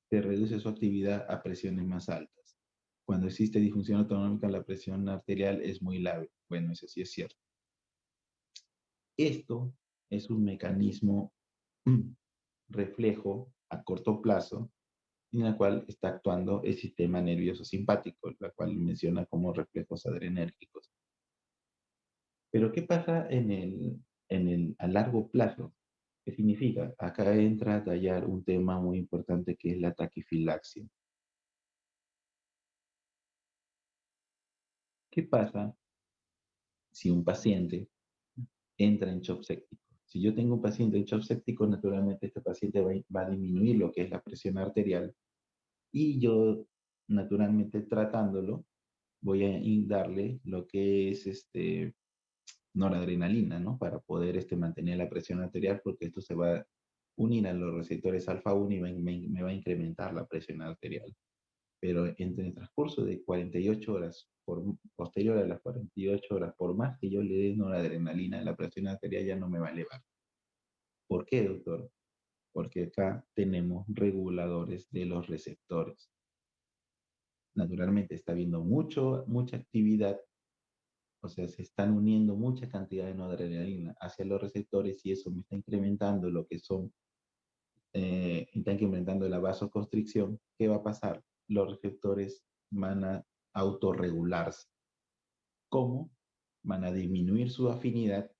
Se reduce su actividad a presiones más altas. Cuando existe disfunción autonómica, la presión arterial es muy leve. Bueno, eso sí es cierto. Esto es un mecanismo reflejo a corto plazo en el cual está actuando el sistema nervioso simpático, la cual menciona como reflejos adrenérgicos. Pero ¿qué pasa a largo plazo? ¿Qué significa? Acá entra a tallar un tema muy importante que es la taquifilaxia. ¿Qué pasa si un paciente entra en shock séptico? Si yo tengo un paciente en shock séptico, naturalmente este paciente va a disminuir lo que es la presión arterial y yo, naturalmente tratándolo, voy a darle lo que es noradrenalina, ¿no? Para poder mantener la presión arterial, porque esto se va a unir a los receptores alfa 1 y me va a incrementar la presión arterial. Pero entre el transcurso de 48 horas, posterior a las 48 horas, por más que yo le dé noradrenalina, la presión arterial ya no me va a elevar. ¿Por qué, doctor? Porque acá tenemos reguladores de los receptores. Naturalmente está habiendo mucha actividad, o sea, se están uniendo mucha cantidad de noradrenalina hacia los receptores y eso me está incrementando lo que son, está incrementando la vasoconstricción. ¿Qué va a pasar? Los receptores van a autorregularse. ¿Cómo? Van a disminuir su afinidad.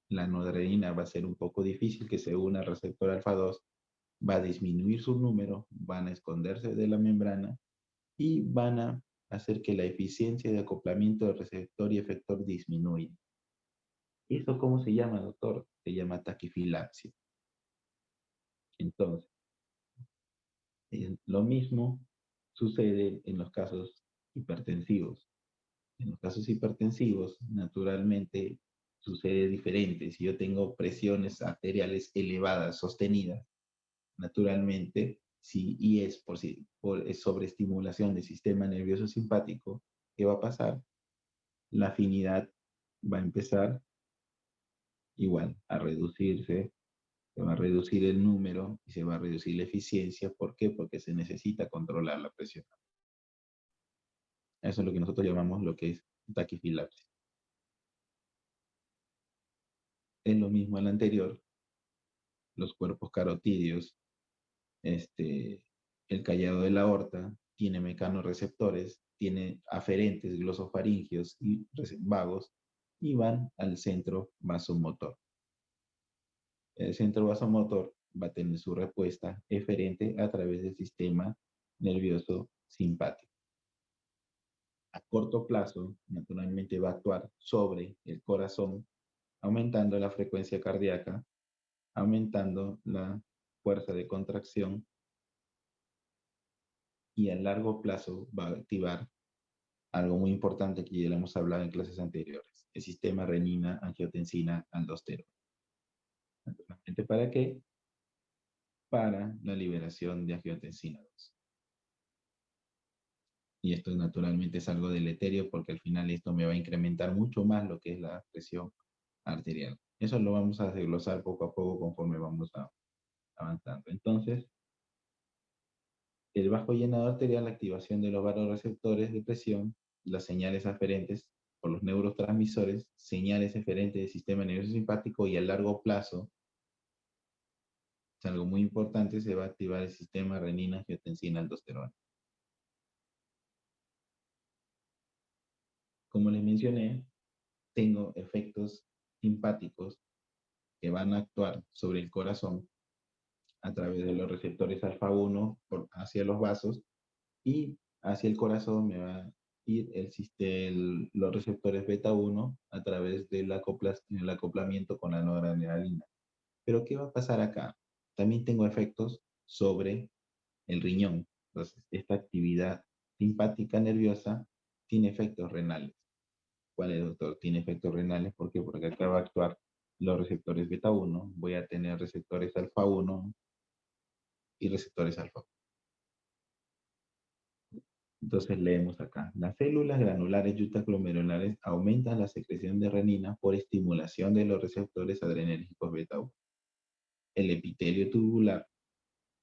La noradrenalina va a ser un poco difícil que se una al receptor alfa 2, va a disminuir su número, van a esconderse de la membrana y van a hacer que la eficiencia de acoplamiento del receptor y efector disminuya. ¿Eso cómo se llama, doctor? Se llama taquifilaxia. Entonces, lo mismo sucede en los casos hipertensivos. En los casos hipertensivos, naturalmente, sucede diferente. Si yo tengo presiones arteriales elevadas, sostenidas, naturalmente, y es por sobreestimulación del sistema nervioso simpático, ¿qué va a pasar? La afinidad va a empezar igual a reducirse, se va a reducir el número y se va a reducir la eficiencia. ¿Por qué? Porque se necesita controlar la presión. Eso es lo que nosotros llamamos lo que es taquifilaxia. Es lo mismo al anterior, los cuerpos carotídeos, el callado de la aorta, tiene mecanorreceptores, tiene aferentes glosofaringios y vagos y van al centro vasomotor. El centro vasomotor va a tener su respuesta eferente a través del sistema nervioso simpático. A corto plazo, naturalmente va a actuar sobre el corazón, aumentando la frecuencia cardíaca, aumentando la fuerza de contracción y a largo plazo va a activar algo muy importante que ya lo hemos hablado en clases anteriores, el sistema renina-angiotensina-aldosterona. Naturalmente, ¿para qué? Para la liberación de angiotensina 2. Y esto naturalmente es algo deleterio porque al final esto me va a incrementar mucho más lo que es la presión arterial. Eso lo vamos a desglosar poco a poco conforme vamos avanzando. Entonces, el bajo llenado arterial, la activación de los vasoreceptores de presión, las señales aferentes por los neurotransmisores, señales eferentes del sistema nervioso simpático y a largo plazo, es algo muy importante, se va a activar el sistema renina-angiotensina-aldosterona. Como les mencioné, tengo efectos simpáticos que van a actuar sobre el corazón a través de los receptores alfa 1 hacia los vasos y hacia el corazón me va a ir los receptores beta 1 a través del acoplamiento con la noradrenalina. Pero ¿qué va a pasar acá? También tengo efectos sobre el riñón. Entonces, esta actividad simpática nerviosa tiene efectos renales. ¿Cuál es, doctor? Tiene efectos renales. ¿Por qué? Porque acá va a actuar los receptores beta 1, voy a tener receptores alfa 1 y receptores alfa. Entonces leemos acá. Las células granulares yutaglomerulares aumentan la secreción de renina por estimulación de los receptores adrenérgicos beta 1. El epitelio tubular,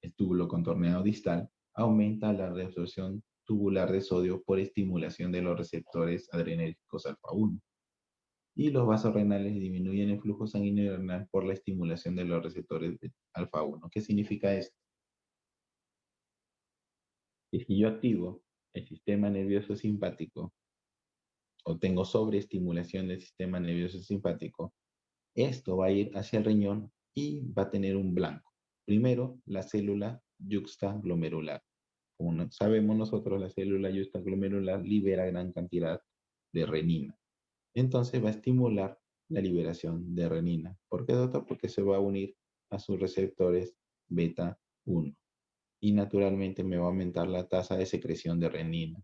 el túbulo contorneado distal, aumenta la reabsorción tubular de sodio por estimulación de los receptores adrenérgicos alfa 1. Y los vasos renales disminuyen el flujo sanguíneo renal por la estimulación de los receptores alfa 1. ¿Qué significa esto? Que si yo activo el sistema nervioso simpático o tengo sobreestimulación del sistema nervioso simpático, esto va a ir hacia el riñón y va a tener un blanco. Primero, la célula yuxtaglomerular. Como sabemos nosotros, la célula yuxtaglomerular libera gran cantidad de renina. Entonces va a estimular la liberación de renina. ¿Por qué, doctor? Porque se va a unir a sus receptores beta 1. Y naturalmente me va a aumentar la tasa de secreción de renina.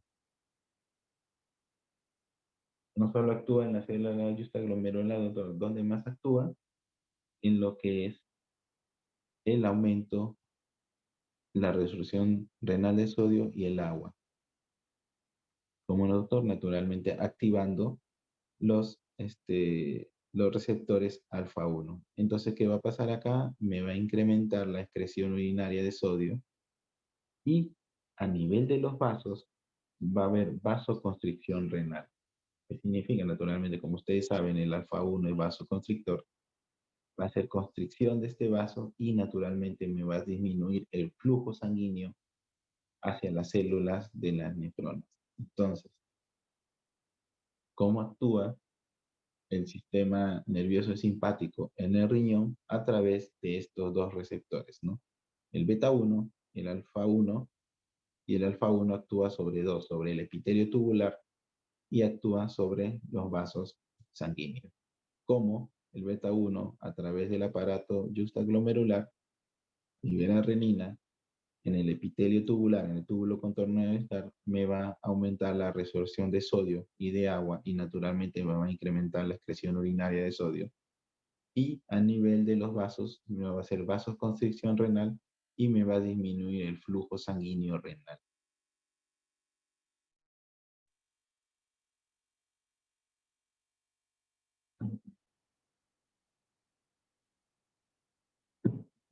No solo actúa en la célula yuxtaglomerular, doctor, ¿dónde más actúa? En lo que es el aumento, la resolución renal de sodio y el agua. Como doctor, naturalmente activando los receptores alfa 1. Entonces, ¿qué va a pasar acá? Me va a incrementar la excreción urinaria de sodio y a nivel de los vasos va a haber vasoconstricción renal. ¿Qué significa? Naturalmente, como ustedes saben, el alfa 1 es vasoconstrictor. Va a ser constricción de este vaso y naturalmente me va a disminuir el flujo sanguíneo hacia las células de las nefronas. Entonces, ¿cómo actúa el sistema nervioso simpático en el riñón? A través de estos dos receptores, ¿no? El beta 1, el alfa 1, y el alfa 1 actúa sobre dos, sobre el epitelio tubular y actúa sobre los vasos sanguíneos. Como el beta 1 a través del aparato yuxtaglomerular libera renina en el epitelio tubular, en el túbulo contorneado distal, me va a aumentar la resorción de sodio y de agua y naturalmente me va a incrementar la excreción urinaria de sodio. Y a nivel de los vasos, me va a hacer vasoconstricción renal y me va a disminuir el flujo sanguíneo renal.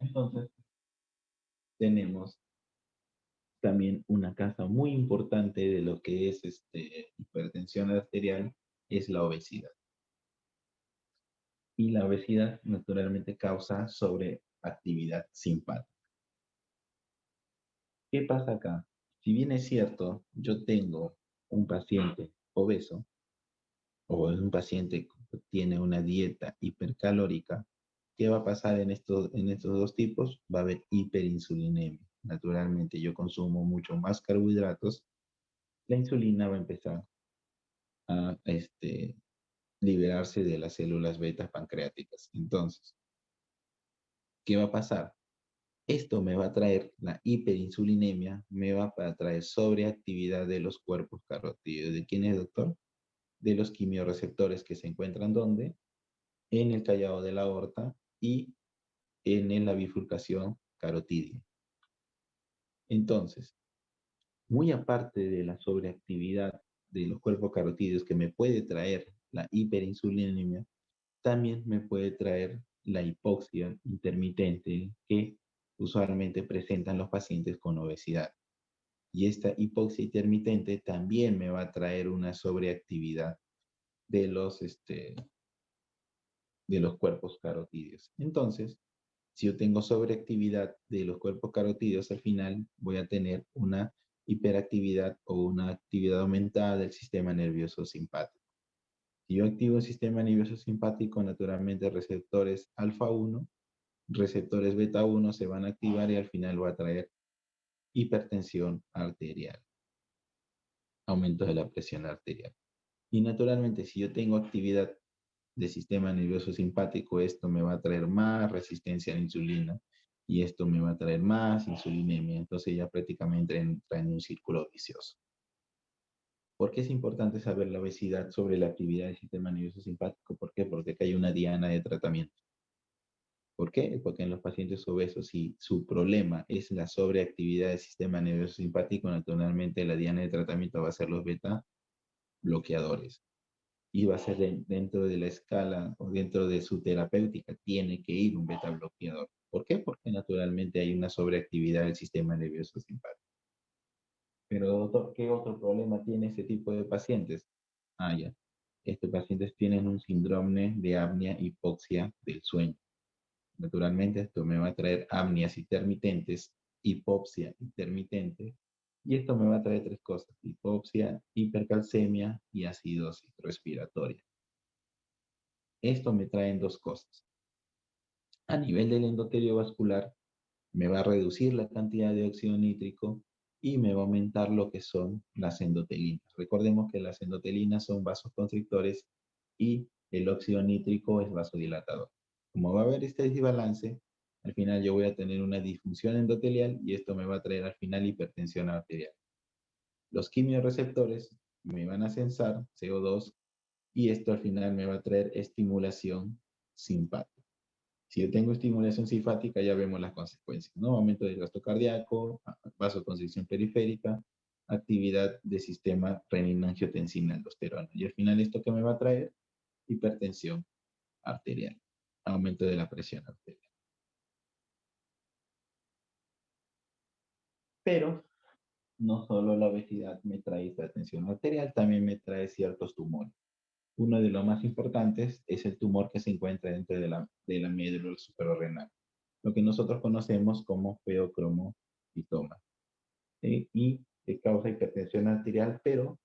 Entonces, tenemos también una causa muy importante de lo que es hipertensión arterial, es la obesidad. Y la obesidad naturalmente causa sobreactividad simpática. ¿Qué pasa acá? Si bien es cierto, yo tengo un paciente obeso o un paciente que tiene una dieta hipercalórica, ¿qué va a pasar en estos dos tipos? Va a haber hiperinsulinemia. Naturalmente, yo consumo mucho más carbohidratos, la insulina va a empezar a liberarse de las células beta pancreáticas. Entonces, ¿qué va a pasar? Esto me va a traer la hiperinsulinemia, me va a traer sobreactividad de los cuerpos carotídeos. ¿De quién es, doctor? De los quimiorreceptores que se encuentran ¿dónde? En el callado de la aorta y en la bifurcación carotídea. Entonces, muy aparte de la sobreactividad de los cuerpos carotídeos que me puede traer la hiperinsulinemia, también me puede traer la hipoxia intermitente que usualmente presentan los pacientes con obesidad. Y esta hipoxia intermitente también me va a traer una sobreactividad de los cuerpos carotídeos. Entonces, si yo tengo sobreactividad de los cuerpos carotídeos, al final voy a tener una hiperactividad o una actividad aumentada del sistema nervioso simpático. Si yo activo el sistema nervioso simpático, naturalmente receptores alfa 1, receptores beta 1 se van a activar y al final va a traer hipertensión arterial, aumento de la presión arterial. Y naturalmente, si yo tengo actividad del sistema nervioso simpático, esto me va a traer más resistencia a la insulina y esto me va a traer más insulinemia. Entonces ya prácticamente entra en un círculo vicioso. ¿Por qué es importante saber la obesidad sobre la actividad del sistema nervioso simpático? ¿Por qué? Porque acá hay una diana de tratamiento. ¿Por qué? Porque en los pacientes obesos, si su problema es la sobreactividad del sistema nervioso simpático, naturalmente la diana de tratamiento va a ser los beta bloqueadores. Y va a ser dentro de la escala o dentro de su terapéutica, tiene que ir un beta bloqueador. ¿Por qué? Porque naturalmente hay una sobreactividad del sistema nervioso simpático. Pero, doctor, ¿qué otro problema tiene este tipo de pacientes? Ah, ya. Estos pacientes tienen un síndrome de apnea hipoxia del sueño. Naturalmente, esto me va a traer apneas intermitentes, hipoxia intermitente, y esto me va a traer tres cosas: hipoxia, hipercalcemia y acidosis respiratoria. Esto me trae dos cosas. A nivel del endotelio vascular, me va a reducir la cantidad de óxido nítrico y me va a aumentar lo que son las endotelinas. Recordemos que las endotelinas son vasoconstrictores y el óxido nítrico es vasodilatador. Como va a haber este desbalance, al final yo voy a tener una disfunción endotelial y esto me va a traer al final hipertensión arterial. Los quimiorreceptores me van a sensar CO2 y esto al final me va a traer estimulación simpática. Si yo tengo estimulación simpática, ya vemos las consecuencias, ¿no? Aumento del gasto cardíaco, vasoconstricción periférica, actividad del sistema renina-angiotensina-aldosterona. Y al final, ¿esto qué me va a traer? Hipertensión arterial, aumento de la presión arterial. Pero no solo la obesidad me trae hipertensión arterial, también me trae ciertos tumores. Uno de los más importantes es el tumor que se encuentra dentro de la médula suprarrenal, lo que nosotros conocemos como feocromocitoma, y que causa hipertensión arterial, pero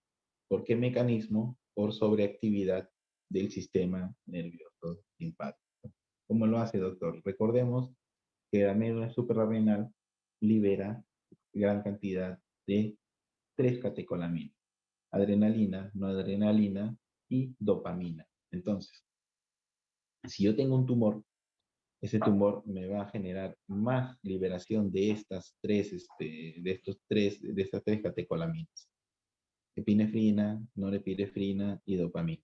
¿por qué mecanismo? Por sobreactividad del sistema nervioso simpático. ¿Cómo lo hace, doctor? Recordemos que la médula suprarrenal libera gran cantidad de tres catecolaminas: adrenalina, noradrenalina y dopamina. Entonces, si yo tengo un tumor, ese tumor me va a generar más liberación de estas tres catecolaminas: epinefrina, norepinefrina y dopamina.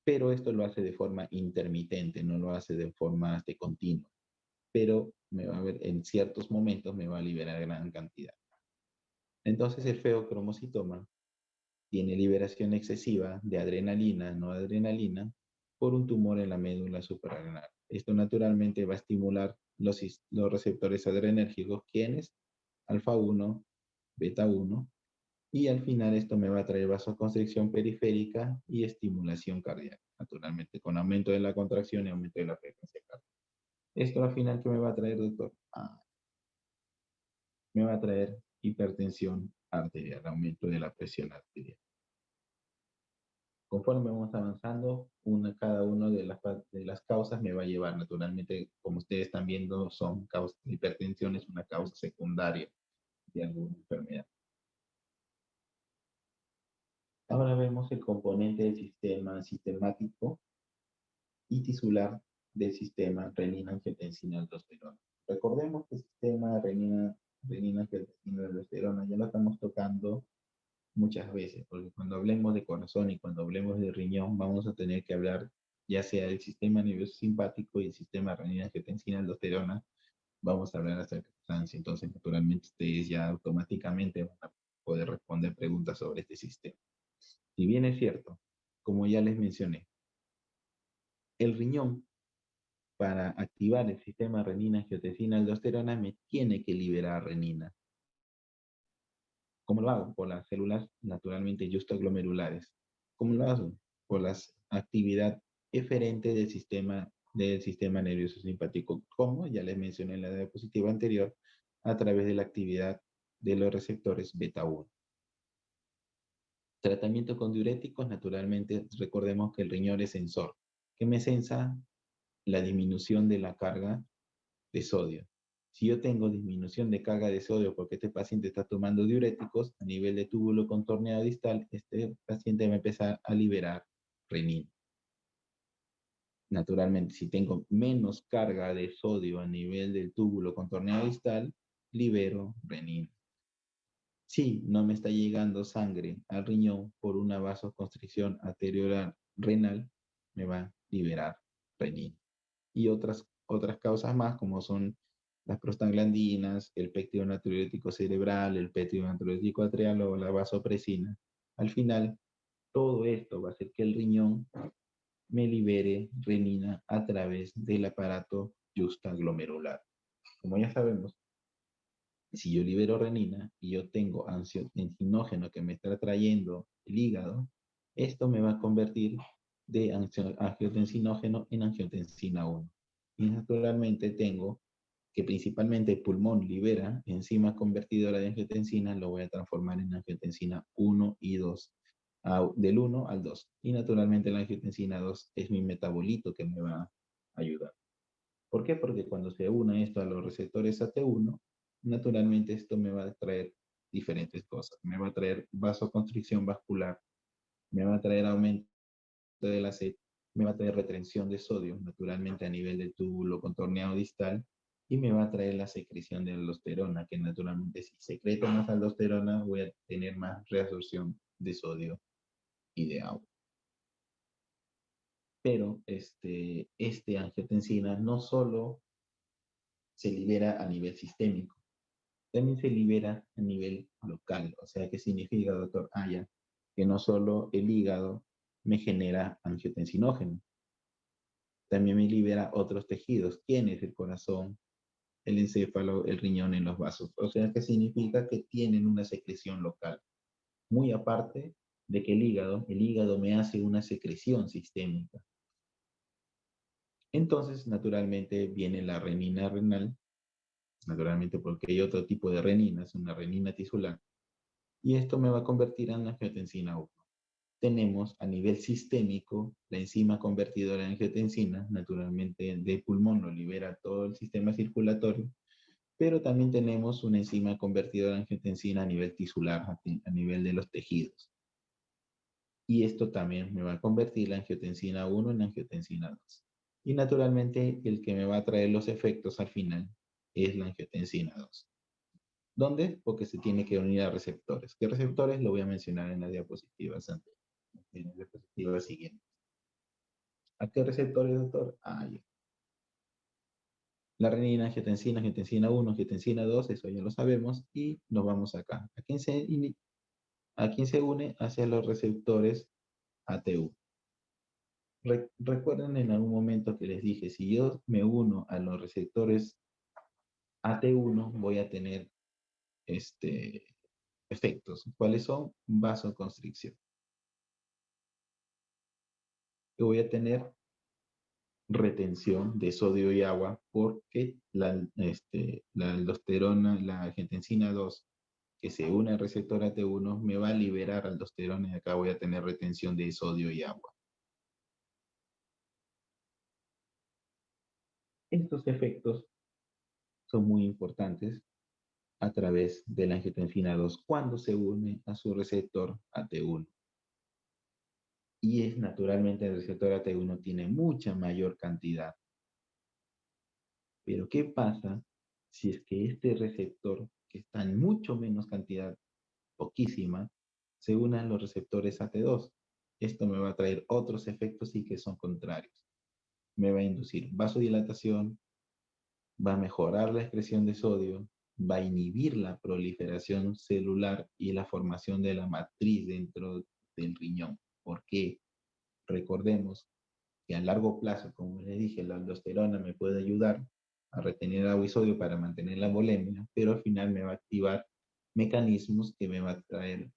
Pero esto lo hace de forma intermitente, no lo hace de forma continua. Pero me va a ver, en ciertos momentos me va a liberar gran cantidad. Entonces el feocromocitoma tiene liberación excesiva de adrenalina, no adrenalina, por un tumor en la médula suprarrenal. Esto naturalmente va a estimular los receptores adrenérgicos, quienes alfa 1, beta 1, y al final esto me va a traer vasoconstricción periférica y estimulación cardíaca, naturalmente con aumento de la contracción y aumento de la frecuencia cardíaca. Esto al final, ¿qué me va a traer, doctor? Me va a traer hipertensión arterial, aumento de la presión arterial. Conforme vamos avanzando, cada una de las causas me va a llevar, naturalmente, como ustedes están viendo, son causas. La hipertensión es una causa secundaria de alguna enfermedad. Ahora vemos el componente del sistema sistemático y tisular del sistema renina-angiotensina-aldosterona. Recordemos que el sistema renina-angiotensina-aldosterona ya lo estamos tocando muchas veces, porque cuando hablemos de corazón y cuando hablemos de riñón, vamos a tener que hablar ya sea del sistema nervioso simpático y el sistema renina-angiotensina-aldosterona, vamos a hablar acerca de sustancia. Entonces, naturalmente, ustedes ya automáticamente van a poder responder preguntas sobre este sistema. Si bien es cierto, como ya les mencioné, el riñón, para activar el sistema renina-angiotensina-aldosterona, me tiene que liberar renina. ¿Cómo lo hago? Por las células naturalmente justoglomerulares. ¿Cómo lo hago? Por la actividad eferente del sistema nervioso simpático, como ya les mencioné en la diapositiva anterior, a través de la actividad de los receptores beta 1. Tratamiento con diuréticos, naturalmente, recordemos que el riñón es sensor, que me sensa la disminución de la carga de sodio. Si yo tengo disminución de carga de sodio porque este paciente está tomando diuréticos, a nivel de túbulo contorneado distal, este paciente va a empezar a liberar renina. Naturalmente, si tengo menos carga de sodio a nivel del túbulo contorneado distal, libero renina. Si no me está llegando sangre al riñón por una vasoconstricción arterial renal, me va a liberar renina. Y otras otras causas más, como son las prostaglandinas, el péptido natriurético cerebral, el péptido natriurético atrial o la vasopresina. Al final, todo esto va a hacer que el riñón me libere renina a través del aparato justaglomerular. Como ya sabemos, si yo libero renina y yo tengo angiotensinógeno que me está trayendo el hígado, esto me va a convertir de angiotensinógeno en angiotensina 1. Y naturalmente tengo que principalmente el pulmón libera enzima convertidora de angiotensina, lo voy a transformar en angiotensina 1 y 2, del 1 al 2. Y naturalmente la angiotensina 2 es mi metabolito que me va a ayudar. ¿Por qué? Porque cuando se une esto a los receptores AT1, naturalmente esto me va a traer diferentes cosas. Me va a traer vasoconstricción vascular, me va a traer aumento de la sed, me va a traer retención de sodio, naturalmente a nivel del túbulo contorneado distal, y me va a traer la secreción de aldosterona, que naturalmente si secreto más aldosterona voy a tener más reabsorción de sodio y de agua. Pero este angiotensina no solo se libera a nivel sistémico, también se libera a nivel local. O sea, ¿qué significa, doctor Aya? Que no solo el hígado me genera angiotensinógeno, también me libera otros tejidos. ¿Quién es el corazón, el encéfalo, el riñón en los vasos? O sea, ¿qué significa? Que tienen una secreción local. Muy aparte de que el hígado me hace una secreción sistémica. Entonces, naturalmente, viene la renina renal, naturalmente porque hay otro tipo de renina, es una renina tisular, y esto me va a convertir en angiotensina 1. Tenemos a nivel sistémico la enzima convertidora en angiotensina, naturalmente de pulmón lo libera todo el sistema circulatorio, pero también tenemos una enzima convertidora en angiotensina a nivel tisular, a nivel de los tejidos. Y esto también me va a convertir la angiotensina 1 en angiotensina 2. Y naturalmente el que me va a traer los efectos al final es la angiotensina 2. ¿Dónde? Porque se tiene que unir a receptores. ¿Qué receptores? Lo voy a mencionar en las diapositivas anteriores, en las diapositivas siguientes. ¿A qué receptores, doctor? Ya. La renina, angiotensina, angiotensina 1, angiotensina 2, eso ya lo sabemos, y nos vamos acá. ¿A quién se une? Hacia los receptores AT1. Recuerden en algún momento que les dije, si yo me uno a los receptores AT1, voy a tener efectos. ¿Cuáles son? Vasoconstricción. Yo voy a tener retención de sodio y agua porque la aldosterona, la angiotensina 2, que se une al receptor AT1, me va a liberar aldosterona y acá voy a tener retención de sodio y agua. Estos efectos son muy importantes a través de la angiotensina 2 cuando se une a su receptor AT1. Y es naturalmente el receptor AT1 tiene mucha mayor cantidad. Pero ¿qué pasa si es que este receptor, que está en mucho menos cantidad, poquísima, se une a los receptores AT2? Esto me va a traer otros efectos y que son contrarios. Me va a inducir vasodilatación, va a mejorar la excreción de sodio, va a inhibir la proliferación celular y la formación de la matriz dentro del riñón. ¿Por qué? Recordemos que a largo plazo, como les dije, la aldosterona me puede ayudar a retener agua y sodio para mantener la volemia, pero al final me va a activar mecanismos que me va a traer,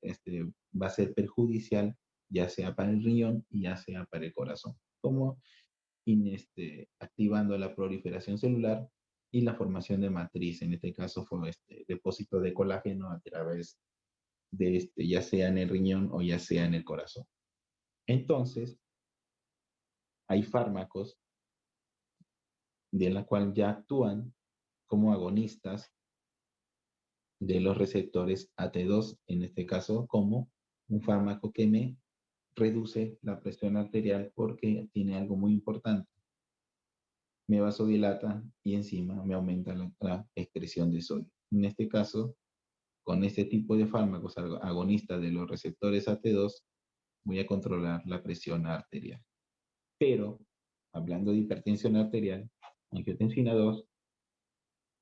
va a ser perjudicial, ya sea para el riñón y ya sea para el corazón, como activando la proliferación celular y la formación de matriz. En este caso fue depósito de colágeno a través de ya sea en el riñón o ya sea en el corazón. Entonces, hay fármacos de la cual ya actúan como agonistas de los receptores AT2, en este caso como un fármaco que me reduce la presión arterial porque tiene algo muy importante. Me vasodilata y encima me aumenta la excreción de sodio. En este caso, con este tipo de fármacos agonistas de los receptores AT2, voy a controlar la presión arterial. Pero, hablando de hipertensión arterial, angiotensina 2,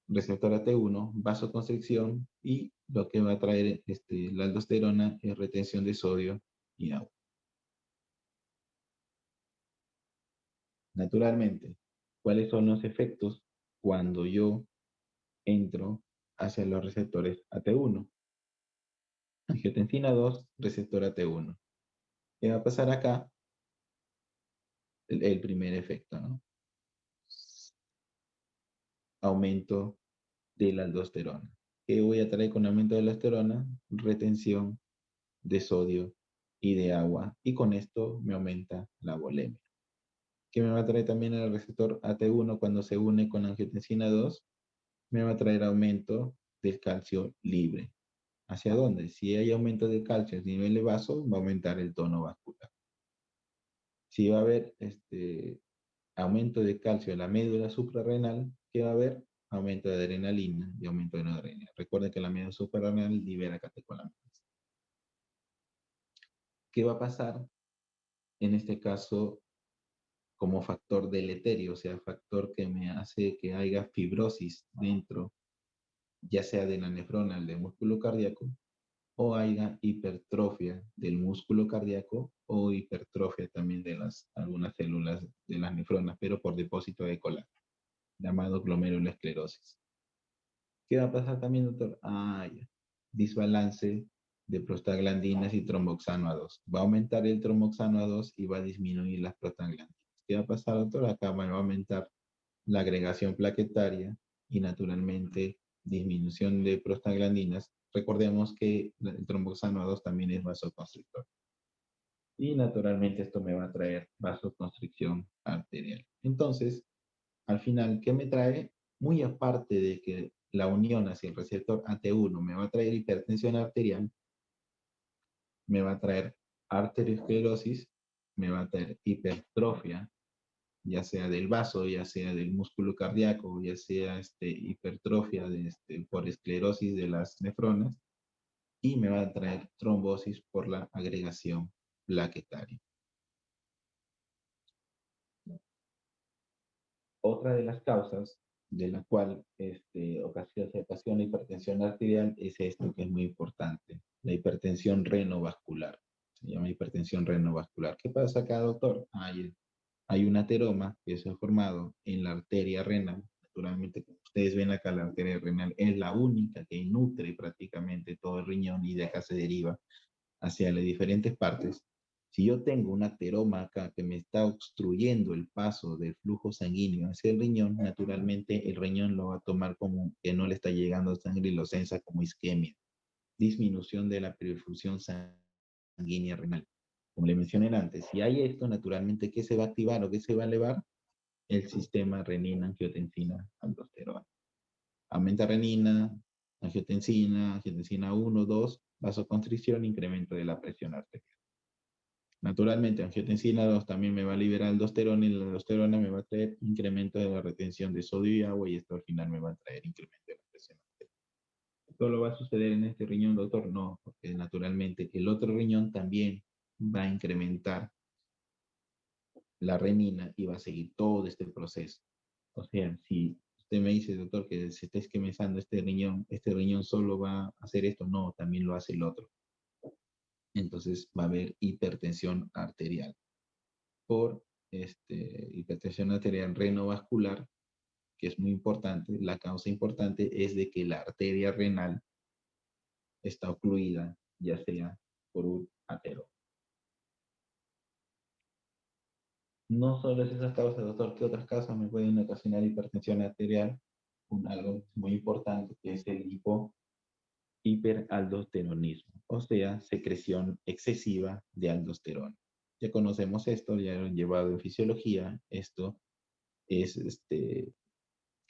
receptor AT1, vasoconstricción y lo que va a traer la aldosterona es retención de sodio y agua. Naturalmente, ¿cuáles son los efectos cuando yo entro hacia los receptores AT1? Angiotensina 2, receptor AT1. ¿Qué va a pasar acá? El primer efecto, ¿no? Aumento de la aldosterona. ¿Qué voy a traer con aumento de la aldosterona? Retención de sodio y de agua. Y con esto me aumenta la volemia. ¿Qué me va a traer también el receptor AT1 cuando se une con angiotensina 2? Me va a traer aumento del calcio libre. ¿Hacia dónde? Si hay aumento de calcio a nivel de vaso, va a aumentar el tono vascular. Si va a haber aumento de calcio en la médula suprarrenal, ¿qué va a haber? Aumento de adrenalina y aumento de noradrenalina. Recuerden que la médula suprarrenal libera catecolaminas. ¿Qué va a pasar en este caso como factor deleterio? O sea, factor que me hace que haya fibrosis dentro, ya sea de la nefrona, del músculo cardíaco, o haya hipertrofia del músculo cardíaco o hipertrofia también de algunas células de las nefronas, pero por depósito de colágeno, llamado glomerulosclerosis. ¿Qué va a pasar también, doctor? Desbalance de prostaglandinas y tromboxano A2. Va a aumentar el tromboxano A2 y va a disminuir las prostaglandinas. ¿Qué va a pasar, doctor? Acá va a aumentar la agregación plaquetaria y naturalmente disminución de prostaglandinas. Recordemos que el tromboxano A2 también es vasoconstrictor. Y naturalmente esto me va a traer vasoconstricción arterial. Entonces, al final, ¿qué me trae? Muy aparte de que la unión hacia el receptor AT1 me va a traer hipertensión arterial, me va a traer arteriosclerosis, me va a traer hipertrofia, ya sea del vaso, ya sea del músculo cardíaco, ya sea hipertrofia por esclerosis de las nefronas, y me va a traer trombosis por la agregación plaquetaria. Otra de las causas de la cual se ocasiona hipertensión arterial es esto que es muy importante, la hipertensión renovascular. Se llama hipertensión renovascular. ¿Qué pasa acá, doctor? Hay un ateroma que se ha formado en la arteria renal. Naturalmente, como ustedes ven acá, la arteria renal es la única que nutre prácticamente todo el riñón y de acá se deriva hacia las diferentes partes. Si yo tengo un ateroma acá que me está obstruyendo el paso del flujo sanguíneo hacia el riñón, naturalmente el riñón lo va a tomar como que no le está llegando sangre y lo sensa como isquemia, disminución de la perfusión sanguínea renal. Como le mencioné antes, si hay esto, naturalmente, ¿qué se va a activar o qué se va a elevar? El sistema renina-angiotensina-aldosterona. Aumenta renina, angiotensina 1, 2, vasoconstricción, incremento de la presión arterial. Naturalmente, angiotensina 2 también me va a liberar aldosterona y la aldosterona me va a traer incremento de la retención de sodio y agua y esto al final me va a traer incremento de la presión arterial. ¿Todo va a suceder en este riñón, doctor? No, porque naturalmente el otro riñón también va a incrementar la renina y va a seguir todo este proceso. O sea, si usted me dice, doctor, que se está esquemizando este riñón solo va a hacer esto, no, también lo hace el otro. Entonces va a haber hipertensión arterial. Por hipertensión arterial renovascular, que es muy importante, la causa importante es de que la arteria renal está ocluida, ya sea por un ateroma. No solo es esa causa, doctor, ¿qué otras causas me pueden ocasionar hipertensión arterial? Algo muy importante que es el hiperaldosteronismo, o sea, secreción excesiva de aldosterona. Ya conocemos esto, ya lo han llevado en fisiología. Esto es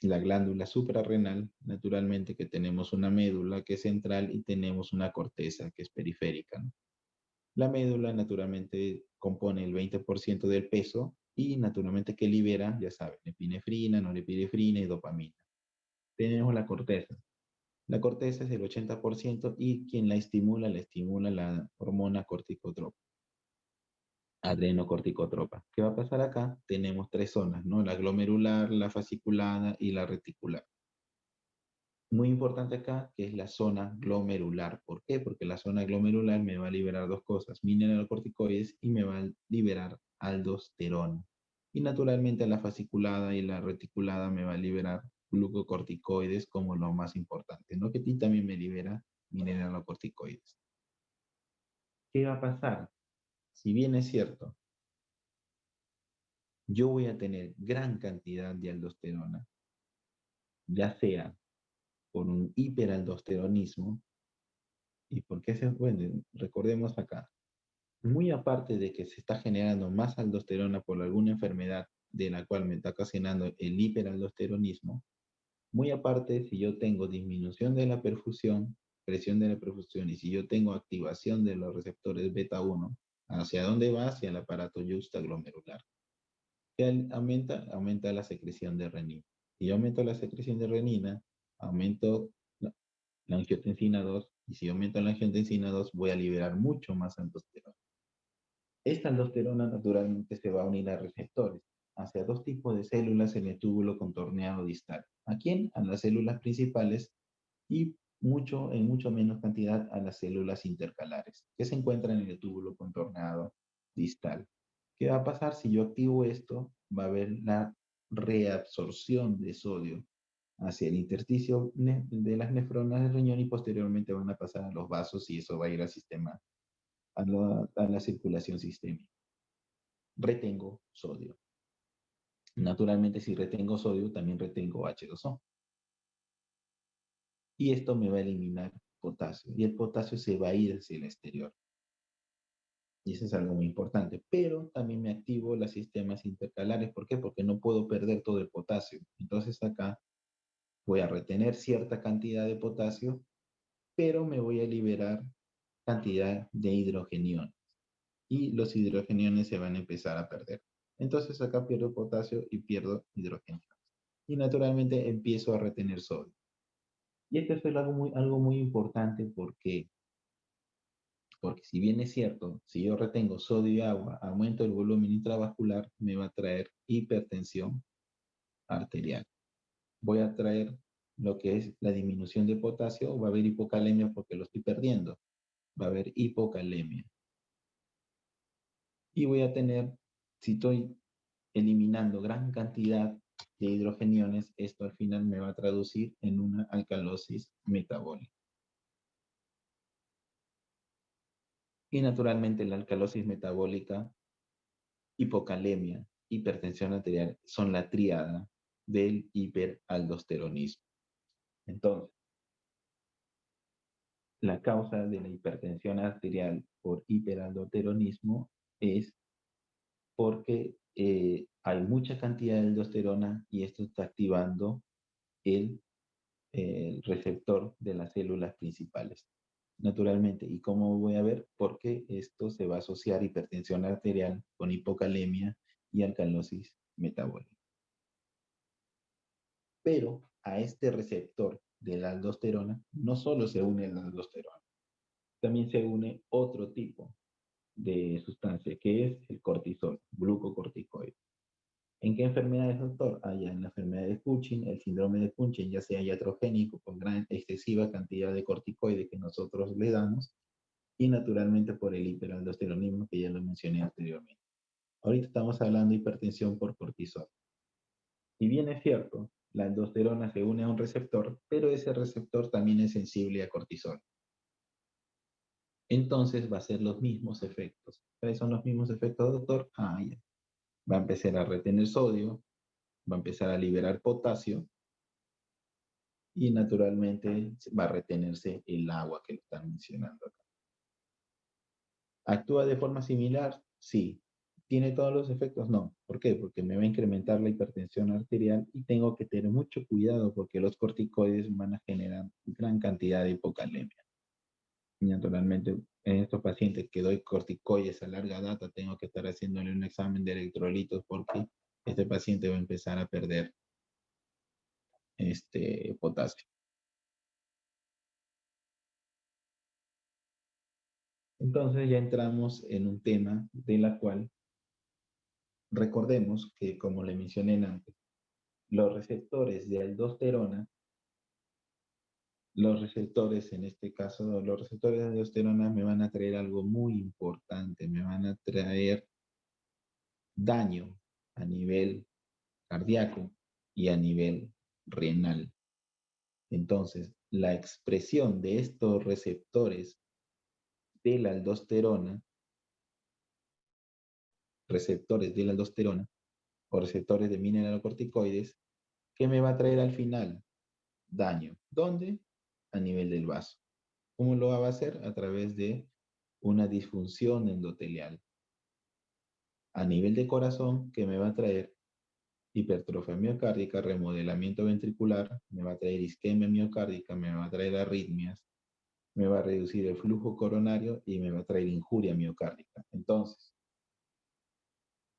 la glándula suprarrenal, naturalmente que tenemos una médula que es central y tenemos una corteza que es periférica, ¿no? La médula naturalmente compone el 20% del peso y naturalmente que libera, ya saben, epinefrina, norepinefrina y dopamina. Tenemos la corteza. La corteza es el 80% y quien la estimula la hormona corticotrópica. adrenocorticotropa. ¿Qué va a pasar acá? Tenemos tres zonas, ¿no? La glomerular, la fasciculada y la reticular. Muy importante acá, que es la zona glomerular. ¿Por qué? Porque la zona glomerular me va a liberar dos cosas, mineralocorticoides y me va a liberar aldosterona. Y naturalmente la fasciculada y la reticulada me va a liberar glucocorticoides como lo más importante, ¿no? Que a ti también me libera mineralocorticoides. ¿Qué va a pasar? Si bien es cierto, yo voy a tener gran cantidad de aldosterona, ya sea por un hiperaldosteronismo, y por qué se, bueno, recordemos acá, muy aparte de que se está generando más aldosterona por alguna enfermedad de la cual me está ocasionando el hiperaldosteronismo, muy aparte si yo tengo disminución de la perfusión, presión de la perfusión, y si yo tengo activación de los receptores beta 1, ¿hacia dónde va? Hacia el aparato yuxtaglomerular. ¿Qué aumenta? Aumenta la secreción de renina. Si yo aumento la secreción de renina, aumento la angiotensina 2, y si aumento la angiotensina 2, voy a liberar mucho más aldosterona. Esta aldosterona naturalmente se va a unir a receptores, hacia dos tipos de células en el túbulo contorneado distal. ¿A quién? A las células principales y en mucho menos cantidad a las células intercalares, que se encuentran en el túbulo contorneado distal. ¿Qué va a pasar si yo activo esto? Va a haber la reabsorción de sodio hacia el intersticio de las nefronas del riñón y posteriormente van a pasar a los vasos y eso va a ir al sistema, a la circulación sistémica. Retengo sodio. Naturalmente, si retengo sodio, también retengo H2O. Y esto me va a eliminar potasio. Y el potasio se va a ir hacia el exterior. Y eso es algo muy importante. Pero también me activo los sistemas intercalares. ¿Por qué? Porque no puedo perder todo el potasio. Entonces acá voy a retener cierta cantidad de potasio, pero me voy a liberar cantidad de hidrogeniones. Y los hidrogeniones se van a empezar a perder. Entonces acá pierdo potasio y pierdo hidrogenio. Y naturalmente empiezo a retener sodio. Y esto es algo muy importante porque si bien es cierto, si yo retengo sodio y agua, aumento el volumen intravascular, me va a traer hipertensión arterial. Voy a traer lo que es la disminución de potasio, va a haber hipocalemia porque lo estoy perdiendo. Va a haber hipocalemia. Y voy a tener, si estoy eliminando gran cantidad de hidrogeniones, esto al final me va a traducir en una alcalosis metabólica. Y naturalmente la alcalosis metabólica, hipocalemia, hipertensión arterial son la tríada del hiperaldosteronismo. Entonces, la causa de la hipertensión arterial por hiperaldosteronismo es porque hay mucha cantidad de aldosterona y esto está activando el receptor de las células principales. Naturalmente, ¿y cómo voy a ver? Porque esto se va a asociar hipertensión arterial con hipocalemia y alcalosis metabólica. Pero a este receptor de la aldosterona no solo se une la aldosterona, también se une otro tipo de sustancia que es el cortisol, glucocorticoide. ¿En qué enfermedades, doctor? Ya en la enfermedad de Cushing, el síndrome de Cushing, ya sea iatrogénico con gran excesiva cantidad de corticoide que nosotros le damos, y naturalmente por el hiperaldosteronismo que ya lo mencioné anteriormente. Ahorita estamos hablando de hipertensión por cortisol. Si bien es cierto, la aldosterona se une a un receptor, pero ese receptor también es sensible a cortisol. Entonces va a ser los mismos efectos. ¿Cuáles son los mismos efectos, doctor? Ya. Va a empezar a retener sodio, va a empezar a liberar potasio y naturalmente va a retenerse el agua que lo están mencionando acá. ¿Actúa de forma similar? Sí. ¿Tiene todos los efectos? No. ¿Por qué? Porque me va a incrementar la hipertensión arterial y tengo que tener mucho cuidado porque los corticoides van a generar gran cantidad de hipocalemia. Y naturalmente, en estos pacientes que doy corticoides a larga data, tengo que estar haciéndole un examen de electrolitos porque este paciente va a empezar a perder potasio. Entonces ya entramos en un tema de la cual recordemos que, como le mencioné antes, los receptores de aldosterona, los receptores, en este caso, los receptores de aldosterona me van a traer algo muy importante, me van a traer daño a nivel cardíaco y a nivel renal. Entonces, la expresión de estos receptores de la aldosterona, o receptores de mineralocorticoides, que me va a traer al final daño. ¿Dónde? A nivel del vaso. ¿Cómo lo va a hacer? A través de una disfunción endotelial. A nivel de corazón, que me va a traer hipertrofia miocárdica, remodelamiento ventricular, me va a traer isquemia miocárdica, me va a traer arritmias, me va a reducir el flujo coronario y me va a traer injuria miocárdica. Entonces,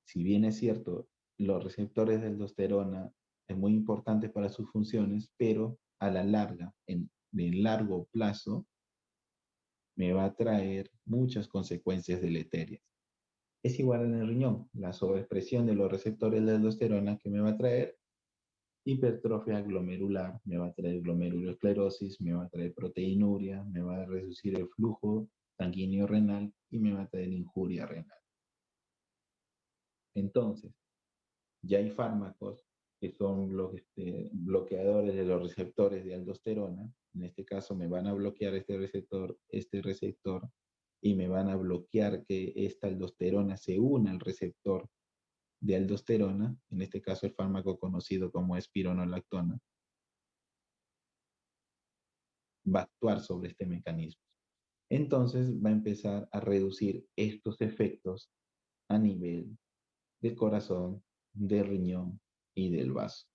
si bien es cierto, los receptores de aldosterona es muy importante para sus funciones, pero a la larga, de largo plazo, me va a traer muchas consecuencias deleterias. Es igual en el riñón, la sobreexpresión de los receptores de aldosterona que me va a traer hipertrofia glomerular, me va a traer glomerulosclerosis, me va a traer proteinuria, me va a reducir el flujo sanguíneo renal y me va a traer injuria renal. Entonces, ya hay fármacos que son los bloqueadores de los receptores de aldosterona. En este caso me van a bloquear este receptor y me van a bloquear que esta aldosterona se una al receptor de aldosterona, en este caso el fármaco conocido como espironolactona, va a actuar sobre este mecanismo. Entonces va a empezar a reducir estos efectos a nivel del corazón, del riñón y del vaso.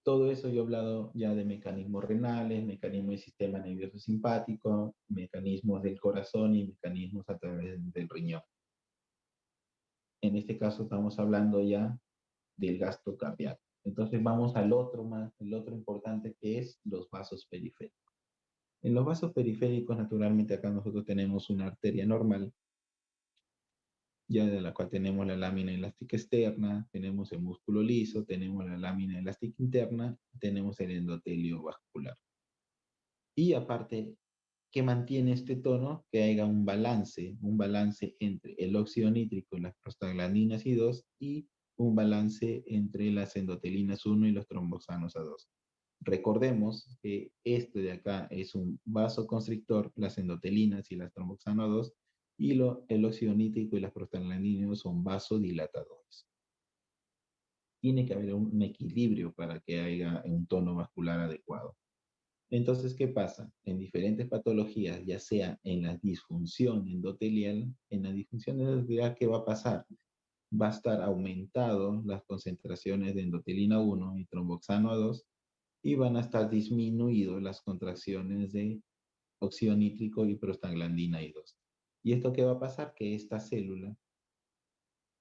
Todo eso yo he hablado ya de mecanismos renales, mecanismos del sistema nervioso simpático, mecanismos del corazón y mecanismos a través del riñón. En este caso estamos hablando ya del gasto cardíaco. Entonces vamos al el otro importante, que es los vasos periféricos. En los vasos periféricos, naturalmente, acá nosotros tenemos una arteria normal, ya de la cual tenemos la lámina elástica externa, tenemos el músculo liso, tenemos la lámina elástica interna, tenemos el endotelio vascular. Y aparte, que mantiene este tono, que haya un balance entre el óxido nítrico, las prostaglandinas I2 y un balance entre las endotelinas 1 y los tromboxanos A2. Recordemos que este de acá es un vasoconstrictor, las endotelinas y las tromboxano A2, y el óxido nítrico y las prostaglandinas son vasodilatadores. Tiene que haber un equilibrio para que haya un tono vascular adecuado. Entonces, ¿qué pasa? En diferentes patologías, ya sea en la disfunción endotelial, ¿qué va a pasar? Va a estar aumentado las concentraciones de endotelina 1 y tromboxano A2 y van a estar disminuidas las contracciones de óxido nítrico y prostaglandina I2. ¿Y esto qué va a pasar? Que esta célula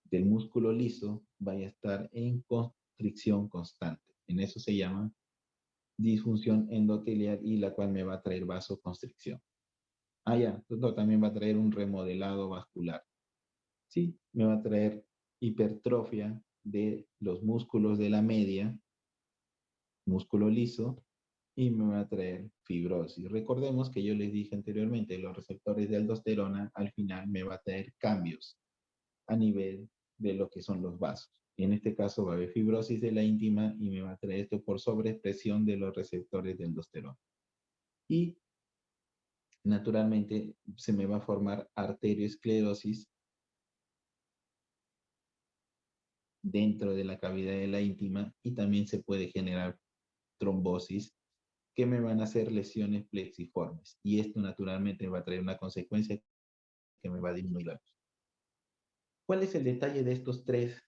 del músculo liso vaya a estar en constricción constante. En eso se llama disfunción endotelial y la cual me va a traer vasoconstricción. Ya, esto también va a traer un remodelado vascular. Sí, me va a traer hipertrofia de los músculos de la media, músculo liso, y me va a traer fibrosis. Recordemos que yo les dije anteriormente, los receptores de aldosterona al final me va a traer cambios a nivel de lo que son los vasos. En este caso va a haber fibrosis de la íntima y me va a traer esto por sobreexpresión de los receptores de aldosterona. Y naturalmente se me va a formar arteriosclerosis dentro de la cavidad de la íntima y también se puede generar trombosis que me van a hacer lesiones plexiformes. Y esto naturalmente va a traer una consecuencia que me va a disminuir. ¿Cuál es el detalle de estas tres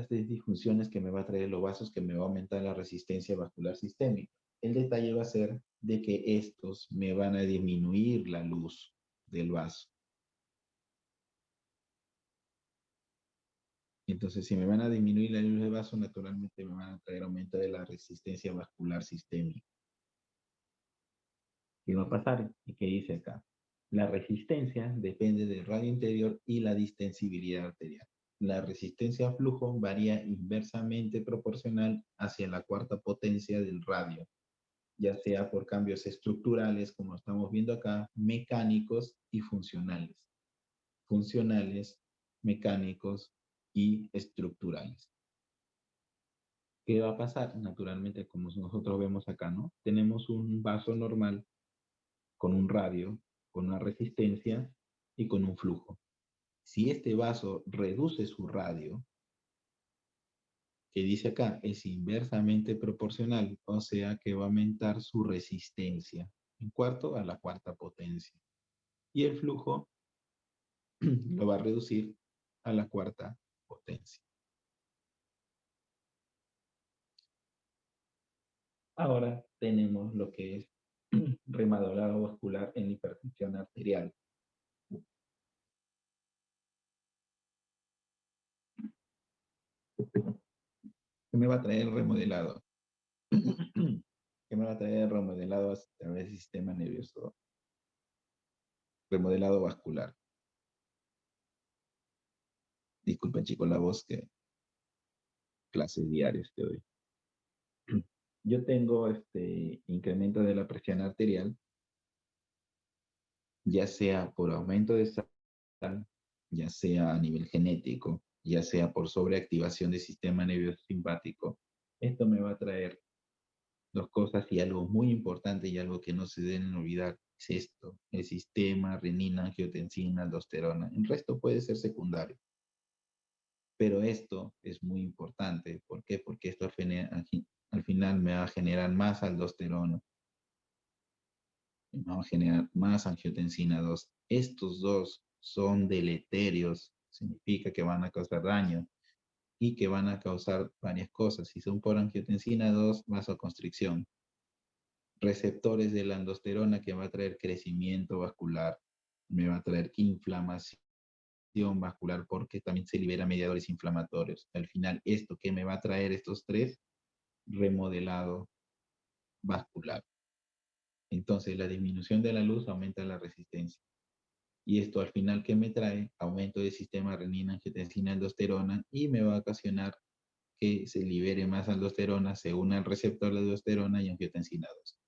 disfunciones que me va a traer los vasos, que me va a aumentar la resistencia vascular sistémica? El detalle va a ser de que estos me van a disminuir la luz del vaso. Entonces, si me van a disminuir la luz del vaso, naturalmente me van a traer aumento de la resistencia vascular sistémica. ¿Qué va a pasar? ¿Y qué dice acá? La resistencia depende del radio interior y la distensibilidad arterial. La resistencia a flujo varía inversamente proporcional hacia la cuarta potencia del radio, ya sea por cambios estructurales, como estamos viendo acá, mecánicos y funcionales. Funcionales, mecánicos y estructurales. ¿Qué va a pasar? Naturalmente, como nosotros vemos acá, ¿no? Tenemos un vaso normal con un radio, con una resistencia y con un flujo. Si este vaso reduce su radio, que dice acá, es inversamente proporcional, o sea que va a aumentar su resistencia en cuarto a la cuarta potencia. Y el flujo lo va a reducir a la cuarta potencia. Ahora tenemos lo que es remodelado vascular en hipertensión arterial. ¿Qué me va a traer el remodelado? ¿Qué me va a traer el remodelado a través del sistema nervioso? Remodelado vascular. Disculpen, chicos, la voz, que clases diarias te doy. Yo tengo incremento de la presión arterial, ya sea por aumento de sal, ya sea a nivel genético, ya sea por sobreactivación del sistema nervioso simpático. Esto me va a traer dos cosas, y algo muy importante y algo que no se deben olvidar es esto: el sistema renina, angiotensina, aldosterona. El resto puede ser secundario, pero esto es muy importante. ¿Por qué? Porque esto al final me va a generar más aldosterona, me va a generar más angiotensina 2. Estos dos son deleterios, significa que van a causar daño y que van a causar varias cosas. Si son por angiotensina 2, vasoconstricción, receptores de la aldosterona, que va a traer crecimiento vascular, me va a traer inflamación vascular, porque también se libera mediadores inflamatorios. Al final, ¿esto qué me va a traer? Estos tres: remodelado vascular. Entonces, la disminución de la luz aumenta la resistencia. Y esto al final, ¿qué me trae? Aumento del sistema renina, angiotensina, aldosterona, y me va a ocasionar que se libere más aldosterona, se una al receptor de aldosterona y angiotensina 2.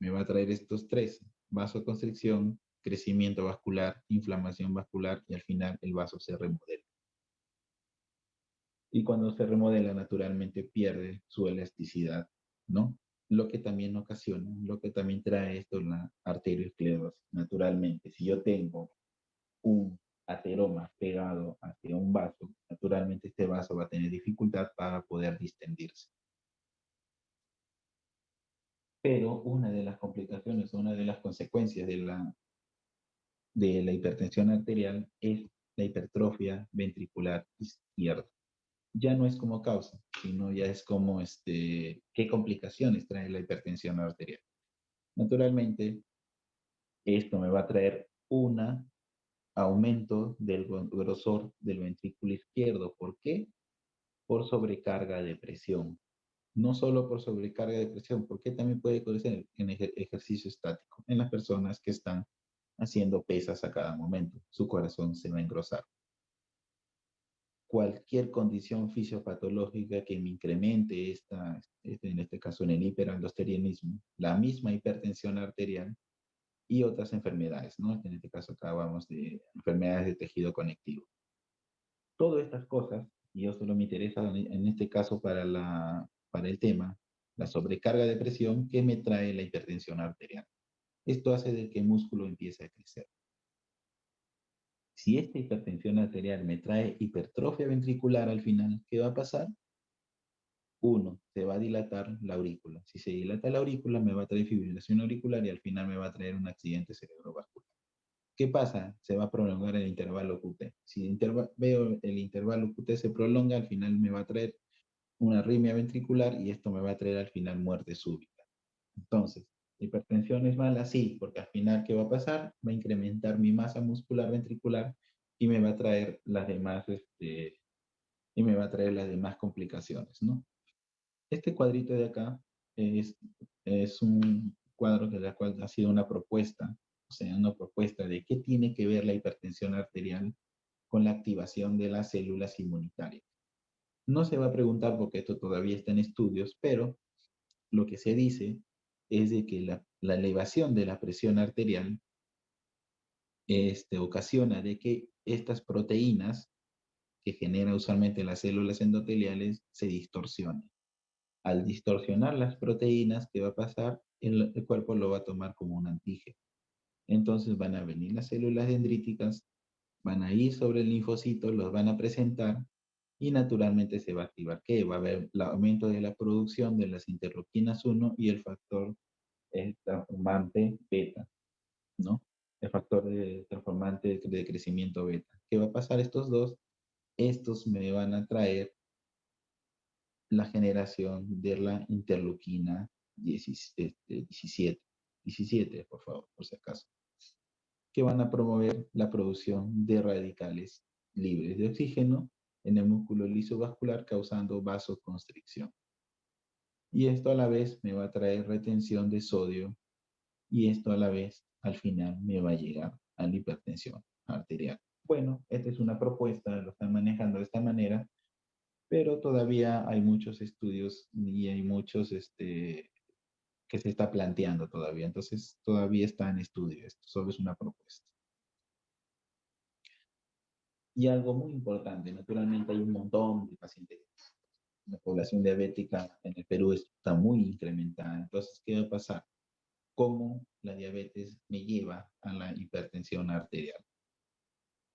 Me va a traer estos tres: vasoconstricción, crecimiento vascular, inflamación vascular, y al final el vaso se remodela. Y cuando se remodela, naturalmente pierde su elasticidad, ¿no? Lo que también ocasiona, lo que también trae esto, la arteriosclerosis. Naturalmente, si yo tengo un ateroma pegado hacia un vaso, naturalmente este vaso va a tener dificultad para poder distendirse. Pero una de las complicaciones, una de las consecuencias de la hipertensión arterial es la hipertrofia ventricular izquierda. Ya no es como causa, sino ya es como qué complicaciones trae la hipertensión arterial. Naturalmente, esto me va a traer un aumento del grosor del ventrículo izquierdo. ¿Por qué? Por sobrecarga de presión. No solo por sobrecarga de presión, porque también puede ocurrir en ejercicio estático, en las personas que están haciendo pesas a cada momento. Su corazón se va a engrosar. Cualquier condición fisiopatológica que me incremente en este caso en el hiperaldosteronismo, la misma hipertensión arterial y otras enfermedades, ¿no? En este caso acá vamos de enfermedades de tejido conectivo. Todas estas cosas, y yo solo me interesa en este caso para el tema, la sobrecarga de presión que me trae la hipertensión arterial. Esto hace de que el músculo empiece a crecer. Si esta hipertensión arterial me trae hipertrofia ventricular, al final, ¿qué va a pasar? Uno, se va a dilatar la aurícula. Si se dilata la aurícula, me va a traer fibrilación auricular y al final me va a traer un accidente cerebrovascular. ¿Qué pasa? Se va a prolongar el intervalo QT. Si veo el intervalo QT se prolonga, al final me va a traer una arritmia ventricular y esto me va a traer al final muerte súbita. Entonces, ¿hipertensión es mala? Sí, porque al final, ¿qué va a pasar? Va a incrementar mi masa muscular ventricular y me va a traer las demás, complicaciones, ¿no? Este cuadrito de acá es un cuadro de la cual ha sido una propuesta, o sea, una propuesta de qué tiene que ver la hipertensión arterial con la activación de las células inmunitarias. No se va a preguntar porque esto todavía está en estudios, pero lo que se dice es de que la elevación de la presión arterial ocasiona de que estas proteínas que genera usualmente las células endoteliales se distorsionen. Al distorsionar las proteínas, ¿qué va a pasar? El cuerpo lo va a tomar como un antígeno. Entonces van a venir las células dendríticas, van a ir sobre el linfocito, los van a presentar y naturalmente se va a activar. ¿Qué? Va a haber el aumento de la producción de las interleuquinas 1 y el factor transformante beta, ¿no? El factor transformante de crecimiento beta. ¿Qué va a pasar estos dos? Estos me van a traer la generación de la interleuquina 17, por favor, por si acaso, que van a promover la producción de radicales libres de oxígeno en el músculo liso vascular, causando vasoconstricción. Y esto a la vez me va a traer retención de sodio y esto a la vez al final me va a llegar a la hipertensión arterial. Bueno, esta es una propuesta, lo están manejando de esta manera, pero todavía hay muchos estudios y hay muchos que se está planteando todavía. Entonces, todavía está en estudio esto, solo es una propuesta. Y algo muy importante, naturalmente hay un montón de pacientes. La población diabética en el Perú está muy incrementada. Entonces, ¿qué va a pasar? ¿Cómo la diabetes me lleva a la hipertensión arterial?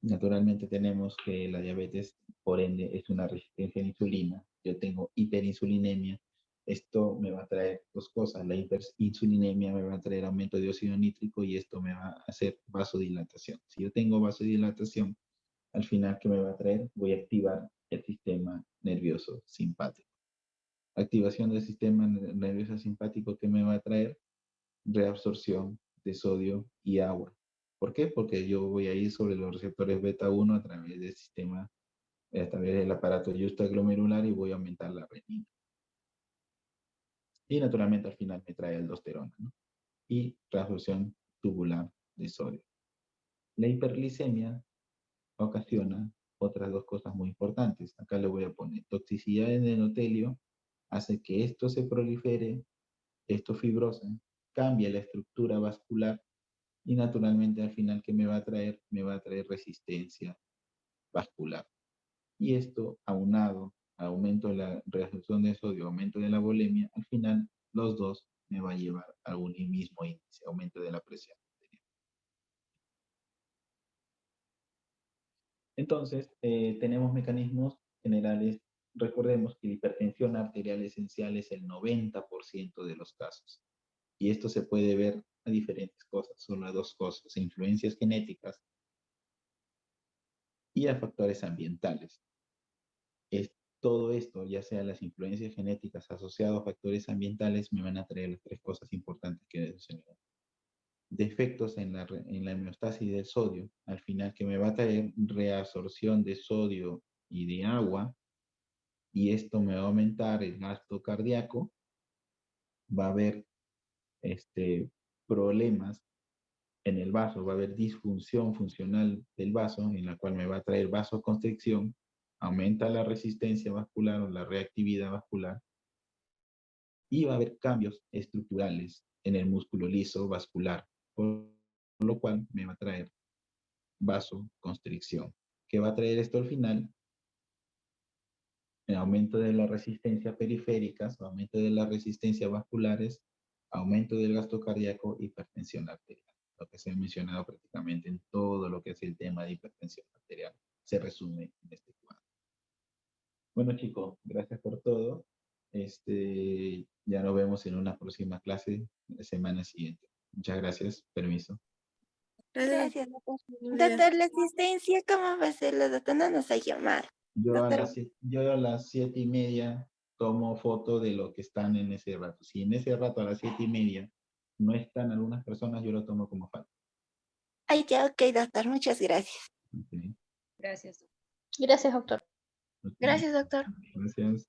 Naturalmente tenemos que la diabetes, por ende, es una resistencia a la insulina. Yo tengo hiperinsulinemia. Esto me va a traer dos cosas. La hiperinsulinemia me va a traer aumento de óxido nítrico y esto me va a hacer vasodilatación. Si yo tengo vasodilatación, al final, ¿qué me va a traer? Voy a activar el sistema nervioso simpático. Activación del sistema nervioso simpático, ¿qué me va a traer? Reabsorción de sodio y agua. ¿Por qué? Porque yo voy a ir sobre los receptores beta 1 a través del sistema, a través del aparato justaglomerular y voy a aumentar la renina. Y naturalmente al final me trae aldosterona, ¿no? Y reabsorción tubular de sodio. La hiperglicemia ocasiona otras dos cosas muy importantes. Acá le voy a poner toxicidad en el endotelio, hace que esto se prolifere, esto fibrose, cambia la estructura vascular y naturalmente al final, ¿qué me va a traer? Me va a traer resistencia vascular. Y esto, aunado a aumento de la reabsorción de sodio, aumento de la volemia, al final los dos me va a llevar a un mismo índice, aumento de la presión. Entonces, tenemos mecanismos generales. Recordemos que la hipertensión arterial esencial es el 90% de los casos. Y esto se puede ver a diferentes cosas, solo a dos cosas, influencias genéticas y a factores ambientales. Todo esto, ya sea las influencias genéticas asociadas a factores ambientales, me van a traer las tres cosas importantes que mencioné. Defectos en la homeostasis del sodio, al final que me va a traer reabsorción de sodio y de agua, y esto me va a aumentar el gasto cardíaco, va a haber problemas en el vaso, va a haber disfunción funcional del vaso, en la cual me va a traer vasoconstricción, aumenta la resistencia vascular o la reactividad vascular, y va a haber cambios estructurales en el músculo liso vascular, por lo cual me va a traer vasoconstricción. ¿Qué va a traer esto al final? El aumento de la resistencia periféricas, aumento de las resistencias vasculares, aumento del gasto cardíaco, hipertensión arterial. Lo que se ha mencionado prácticamente en todo lo que es el tema de hipertensión arterial se resume en este cuadro. Bueno, chicos, gracias por todo. Ya nos vemos en una próxima clase la semana siguiente. Muchas gracias. Permiso. Gracias. Doctor, la asistencia, ¿cómo va a ser? La doctora no nos ha llamado. Yo a Doctor. las 7:30 tomo foto de lo que están en ese rato. Si en ese rato a las 7:30 no están algunas personas, yo lo tomo como falta. Ay, ya, ok, doctor, muchas gracias. Okay. Gracias. Gracias, doctor. Okay. Gracias, doctor. Gracias.